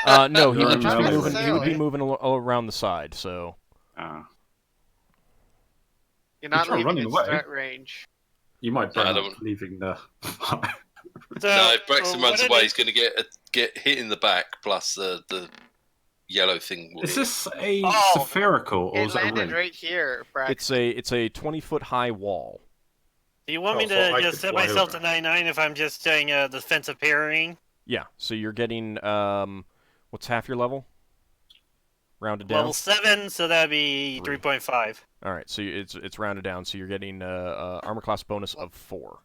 No, he would just be moving. He would be moving around the side. So. You're not leaving its threat range. You might burn up leaving the. No, if Braxon runs away, he's going to get hit in the back. Plus the yellow thing. Is this a spherical or is it a ring? It landed right here, Braxon. It's a 20-foot high wall. Do you want me to just set myself to 99 if I'm just doing defensive parrying? Yeah. So you're getting what's half your level? Rounded down. Level 7, so that'd be 3.5. All right. So it's rounded down. So you're getting armor class bonus of 4.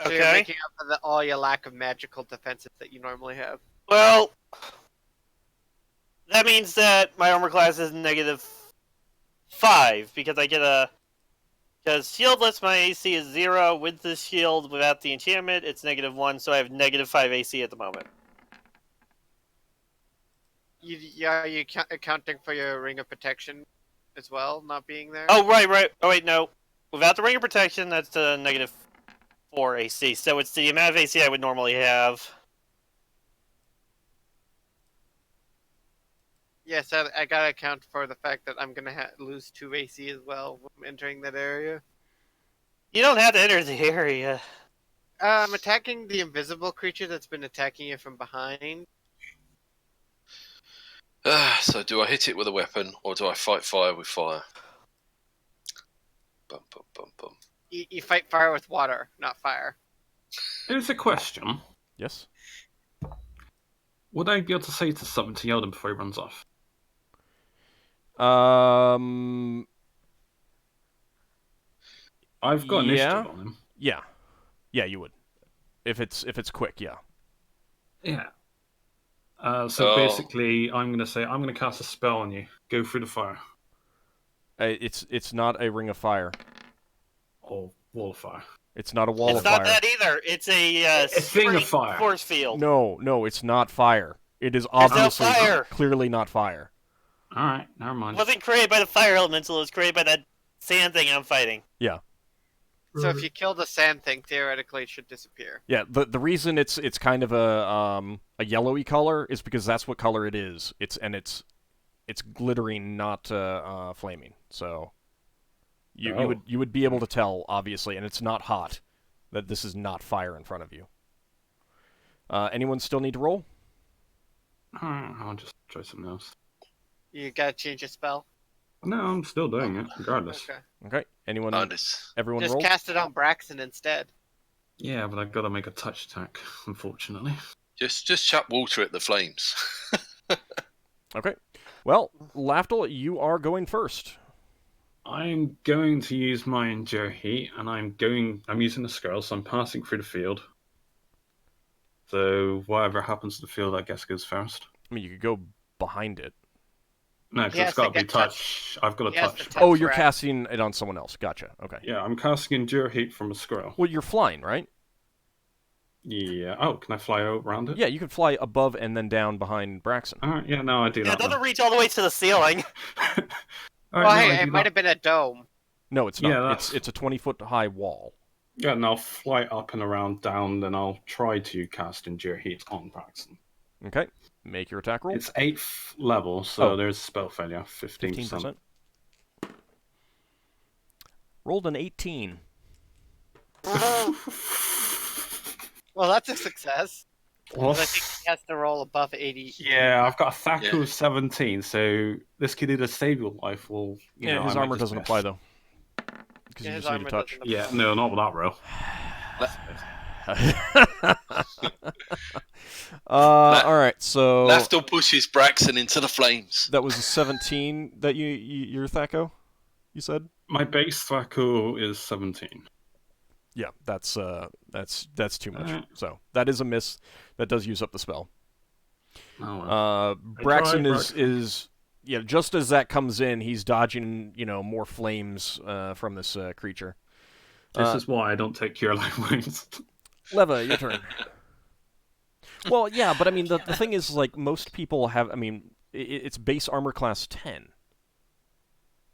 So you're making up for all your lack of magical defenses that you normally have. Well, that means that my armor class is -5 because I get because shield lets my AC is 0 with the shield. Without the enchantment, it's -1, so I have -5 AC at the moment. Are you accounting for your ring of protection as well, not being there? Oh, right. Oh, wait, no. Without the ring of protection, that's the -4 AC. So it's the amount of AC I would normally have. Yes, I gotta account for the fact that I'm gonna lose 2 AC as well when I'm entering that area. You don't have to enter the area. I'm attacking the invisible creature that's been attacking you from behind. So do I hit it with a weapon, or do I fight fire with fire? Bum, bum, bum, bum. You fight fire with water, not fire. Here's a question. Yes? Would I be able to say something to Yeldan before he runs off? I've got initiative on him. Yeah, you would. If it's quick, yeah. Yeah. So basically, I'm going to cast a spell on you. Go through the fire. It's not a ring of fire. Or wall of fire. It's not a wall of fire. It's not that either. It's a thing of fire. Force field. No, it's not fire. It is obviously clearly not fire. All right, never mind. It wasn't created by the fire elemental. It was created by that sand thing I'm fighting. Yeah. So if you kill the sand thing, theoretically it should disappear. Yeah, the reason it's kind of a yellowy color is because that's what color it is. It's glittering, not flaming. So you would be able to tell, obviously, and it's not hot, that this is not fire in front of you. Anyone still need to roll? I'll just try something else. You gotta change your spell. No, I'm still doing it, regardless. Okay. Okay. Anyone? Everyone Just roll? cast it on Braxon instead. Yeah, but I've got to make a touch attack, unfortunately. Just chuck water at the flames. Okay. Well, Lafdul, you are going first. I'm going to use my Endure Heat, and I'm using a scroll, so I'm passing through the field. So whatever happens to the field, I guess, goes first. I mean, you could go behind it. No, because it's got to be touch. I've got to touch. Oh, you're casting it on someone else. Gotcha. Okay. Yeah, I'm casting Endure Heat from a scroll. Well, you're flying, right? Yeah. Oh, can I fly around it? Yeah, you can fly above and then down behind Braxon. Yeah, no, I do that. It doesn't reach all the way to the ceiling. It might have been a dome. No, it's not. Yeah, it's a 20-foot high wall. Yeah, and I'll fly up and around down, then I'll try to cast Endure Heat on Braxon. Okay. Make your attack roll. It's 8th level, so there's spell failure, 15%. Rolled an 18. Well, that's a success. Well, I think he has to roll above 80. Yeah, I've got a THAC of 17, so this could either save your life or... his armor doesn't apply, though. Because you just need to touch. Yeah, no, not with that row. Alright, so... Lafdul pushes Braxon into the flames. That was a 17 that your THACO, you said? My base THACO is 17. Yeah, that's too much. So, that is a miss. That does use up the spell. Oh, well. Braxon is just as that comes in, he's dodging, more flames from this creature. This is why I don't take Cure Life Wounds. Leva, your turn. Well, yeah, but I mean, the thing is, like, most people have, I mean, it's base armor class 10.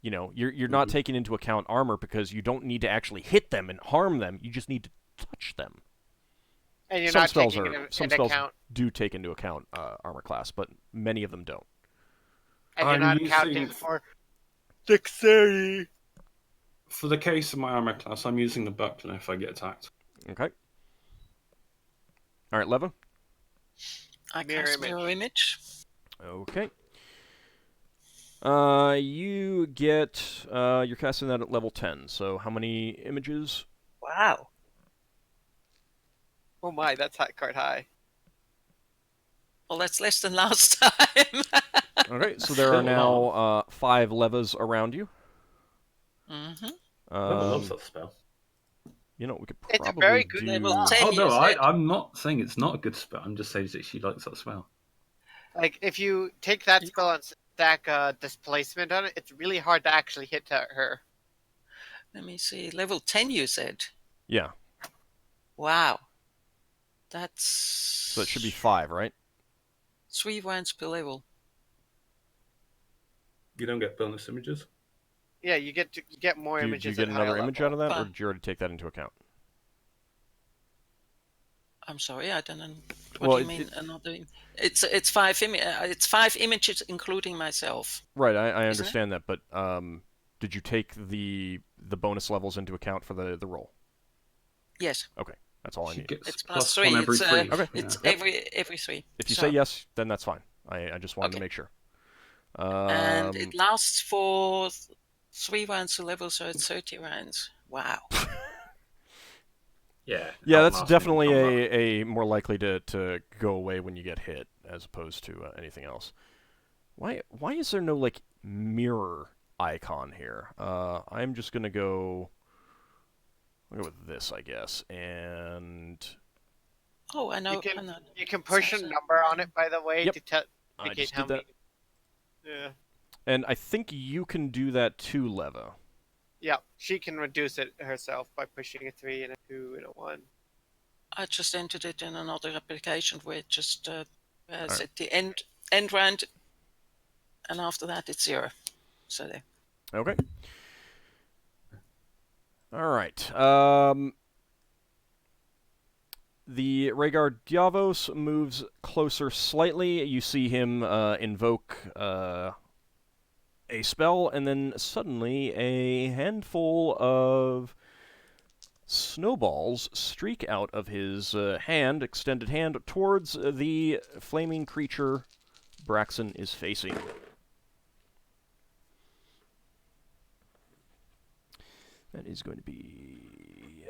You're not taking into account armor because you don't need to actually hit them and harm them. You just need to touch them. And you're some not spells taking some into spells account. do take into account armor class, but many of them don't. And you're not accounting for dexterity. For the case of my armor class, I'm using the buckler if I get attacked. Okay. All right, Leva. I cast mirror image. Okay. You get you're casting that at level 10. So how many images? Wow. Oh my, that's quite high. Well, that's less than last time. Okay, so there are now 5 levas around you. Mm-hmm. I love that spell. We could probably it's a very good level 10. Oh no, I'm not saying it's not a good spell. I'm just saying that she likes that spell. Like, if you take that spell and stack displacement on it, it's really hard to actually hit her. Let me see. Level 10, you said? Yeah. Wow. That's... So it should be 5, right? 3 rounds per level. You don't get bonus images? Yeah, you get more images. Do you get another image out of that, or Fine. did you already take that into account? I'm sorry, I don't know. What do you mean another? It's 5 it's 5 images, including myself. Right, I understand that, but did you take the bonus levels into account for the roll? Yes. Okay, that's all I need. It's plus 3. Every 3. Okay. It's every 3. If you say yes, then that's fine. I just wanted to make sure. And it lasts for 3 rounds a level, so it's 30 rounds. Wow. Yeah, that's definitely a more likely to go away when you get hit, as opposed to anything else. Why is there no, like, mirror icon here? I'm just gonna go... I'll go with this, I guess, and... Oh, I know. You can push a number on it, by the way, Yep. to I indicate just how did that. many... Yeah. And I think you can do that too, Leva. Yeah, she can reduce it herself by pushing a 3 and a 2 and a 1. I just entered it in another application where it just says at the end round, and after that it's 0. So there. Okay. All right. The Rhaegar Diavos moves closer slightly. You see him invoke a spell, and then suddenly a handful of snowballs streak out of his extended hand, towards the flaming creature Braxon is facing. That is going to be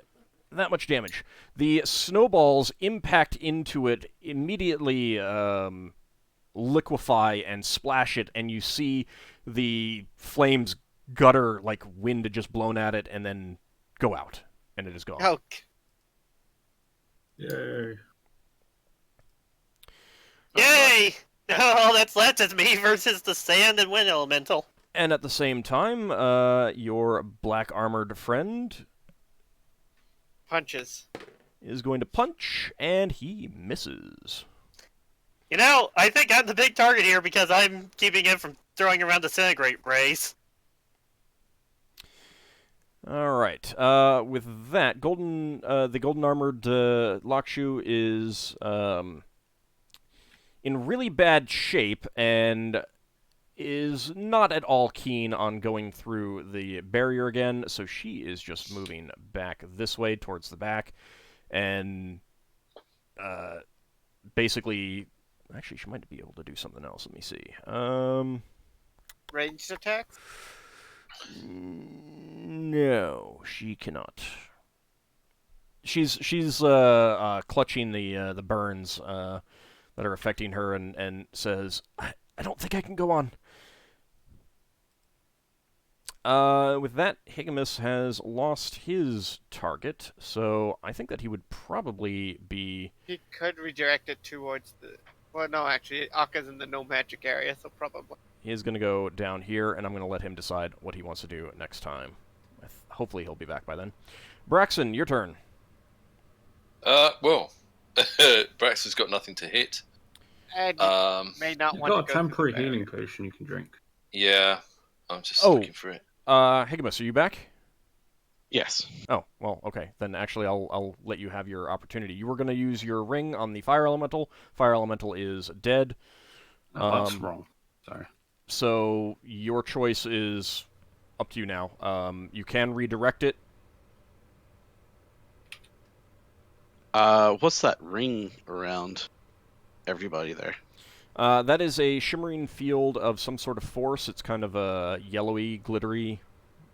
that much damage. The snowballs impact into it, immediately liquefy and splash it, and you see the flames gutter like wind had just blown at it and then go out, and it is gone. Oh, Yay. Yay! All that's left is me versus the sand and wind elemental. And at the same time, your black-armored friend punches. is going to punch, and he misses. You know, I think I'm the big target here because I'm keeping him from throwing around disintegrate rays. All right. With that, the golden-armored Lakshu is in really bad shape and is not at all keen on going through the barrier again, so she is just moving back this way towards the back, and basically, actually, she might be able to do something else. Let me see. Ranged attacks? No, she cannot. She's clutching the burns that are affecting her, and says, I don't think I can go on. With that, Higgimus has lost his target, so I think that he would probably be... He could redirect it towards the... Well, no, actually, Okka's in the no magic area, so probably. He is going to go down here, and I'm going to let him decide what he wants to do next time. Hopefully he'll be back by then. Braxon, your turn. Well, Braxon's got nothing to hit. And may not You've want got to a go temporary through the healing potion you can drink. Yeah, I'm just Oh. looking for it. Higgimus, are you back? Yes. Oh, well, okay. Then actually I'll let you have your opportunity. You were going to use your ring on the fire elemental. Fire elemental is dead. Oh, that's wrong. Sorry. So your choice is up to you now. You can redirect it. What's that ring around everybody there? That is a shimmering field of some sort of force. It's kind of a yellowy, glittery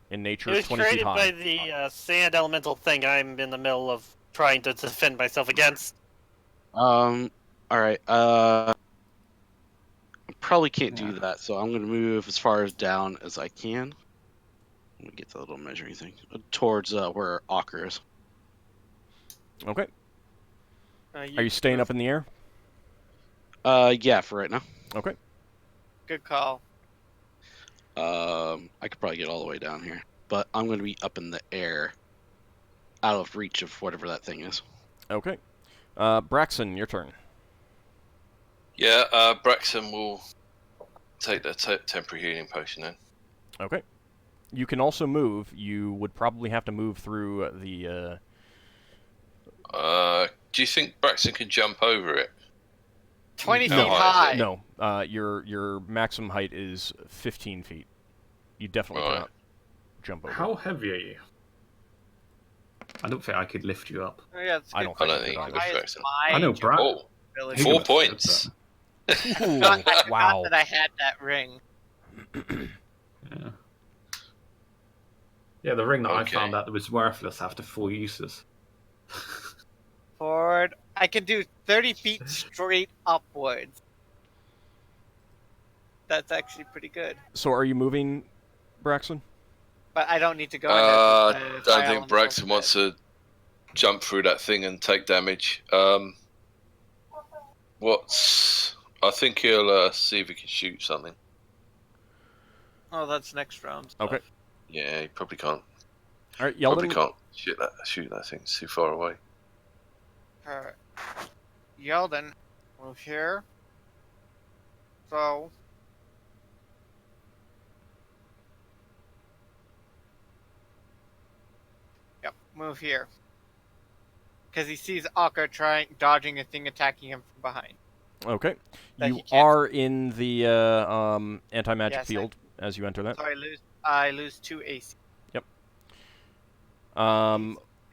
in nature. It was 20 feet created high. by the sand elemental thing I'm in the middle of trying to defend myself against. Alright, I probably can't do that, so I'm gonna move as far as down as I can. Let me get the little measuring thing. Towards where Ockar is. Okay. Are you staying up in the air? Yeah, for right now. Okay. Good call. I could probably get all the way down here, but I'm going to be up in the air, out of reach of whatever that thing is. Okay. Braxon, your turn. Yeah, Braxon will take the temporary healing potion then. Okay. You can also move. You would probably have to move through the... Do you think Braxon can jump over it? 20 feet How high is high. No. Your maximum height is 15 feet. You definitely Right. cannot jump over. How heavy are you? I don't think I could lift you up. Oh, yeah, that's a I good don't I think don't you think could you either. can Why lift is Braxon. I know my Oh, ability- 4 Higgimus does points. Ooh, I forgot wow. that I had that ring. Yeah. Yeah, the ring that I Okay. found out that was worthless after 4 uses. Forward. I can do 30 feet straight upwards. That's actually pretty good. So are you moving, Braxon? But I don't need to go in I there. don't think Braxon wants to jump through that thing and take damage. I think he'll see if he can shoot something. Oh, that's next round. Okay. Yeah, he probably can't. All right, Probably Yeldan. can't shoot that thing. It's too far away. Alright. Yeldan, move here. So. Yep, move here. Because he sees Ockar dodging a thing attacking him from behind. Okay. That You he can't- are in the anti-magic Yes, field as you enter that. So I lose 2 AC.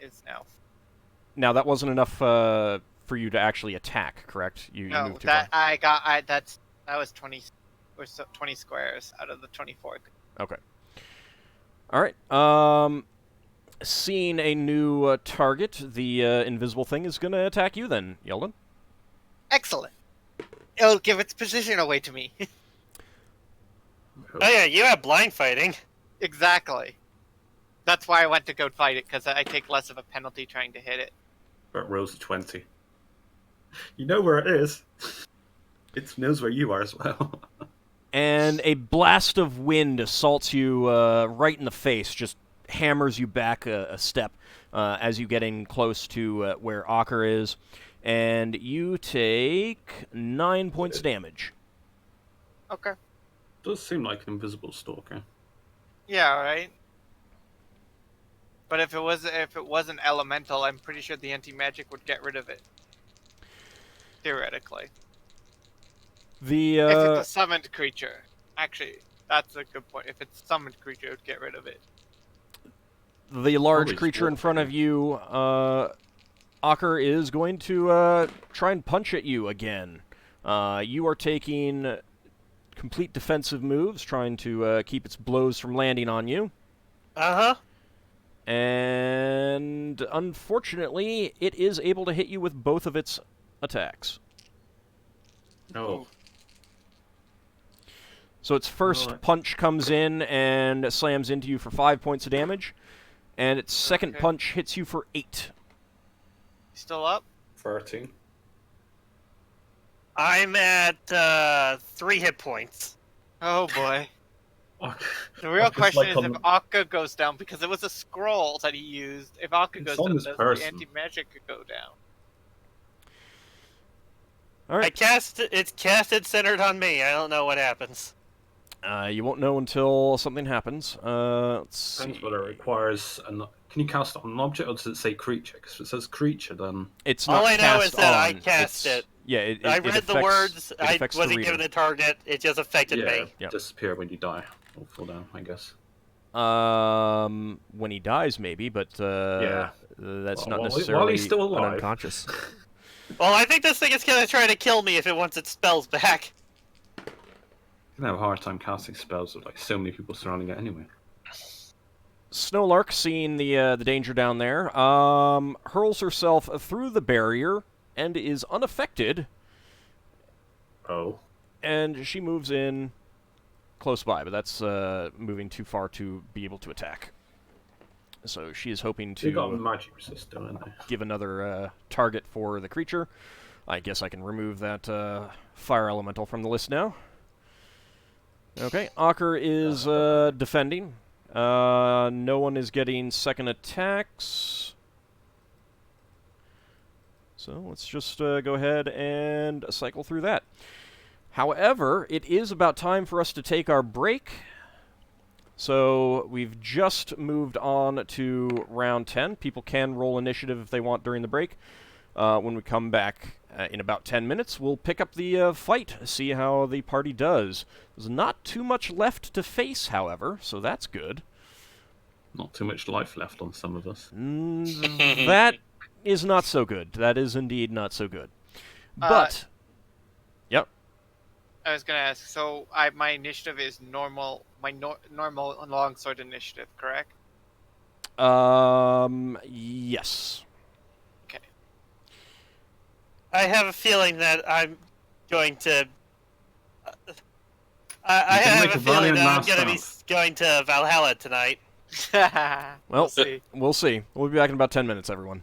Is now. Now that wasn't enough for you to actually attack, correct? You No, moved too that far. that was 20 or so 20 squares out of the 24. Okay. All right. Seeing a new target, the invisible thing is going to attack you then, Yeldan. Excellent. It'll give its position away to me. Oh yeah, you have blind fighting. Exactly. That's why I went to go fight it, because I take less of a penalty trying to hit it. But rolls a 20. You know where it is. It knows where you are as well. And a blast of wind assaults you right in the face, just hammers you back a step as you get in close to where Ockar is. And you take 9 points damage. Okay. Does seem like an invisible stalker. Yeah, right. But if it was an elemental, I'm pretty sure the anti-magic would get rid of it. Theoretically. If it's a summoned creature. Actually, that's a good point. If it's a summoned creature, it would get rid of it. The large creature in front of you, Ockar, is going to try and punch at you again. You are taking complete defensive moves, trying to keep its blows from landing on you. Uh-huh. And unfortunately, it is able to hit you with both of its attacks. Oh. So its first punch comes in and slams into you for 5 points of damage, and its second punch hits you for 8. Still up? 13. I'm at 3 hit points. Oh boy. Oh, The real question like is if Ockar goes down, because it was a scroll that he used. If Ockar goes down, does the anti-magic go down? All right. It's casted centered on me. I don't know what happens. You won't know until something happens. Let's Depends see. whether it requires Can you cast it on an object, or does it say creature? Because if it says creature, then it's not all I know is that I on. cast it. Yeah, I read the words. I wasn't given a a target. It just affected me. Yep. disappear when you die or fall down, I guess. When he dies, maybe, but that's not necessarily while he's still alive. unconscious. Well, I think this thing is gonna try to kill me if it wants its spells back. You can have a hard time casting spells with like so many people surrounding it anyway. Snowlark, seeing the danger down there, hurls herself through the barrier and is unaffected. Oh. And she moves in close by, but that's moving too far to be able to attack. So she is hoping You got a to magic resist, don't they? give another target for the creature. I guess I can remove that fire elemental from the list now. Okay, Ockar is defending. No one is getting second attacks. So let's just go ahead and cycle through that. However, it is about time for us to take our break. So we've just moved on to round 10. People can roll initiative if they want during the break. When we come back in about 10 minutes, we'll pick up the fight, see how the party does. There's not too much left to face, however, so that's good. Not too much life left on some of us. That is not so good. That is indeed not so good. But, yep. I was gonna ask. So my initiative is normal. My normal longsword initiative, correct? Yes. Okay. I have a feeling that I'm going to. I have a feeling that I'm going to be going to Valhalla tonight. Well, see. we'll see. We'll be back in about 10 minutes, everyone.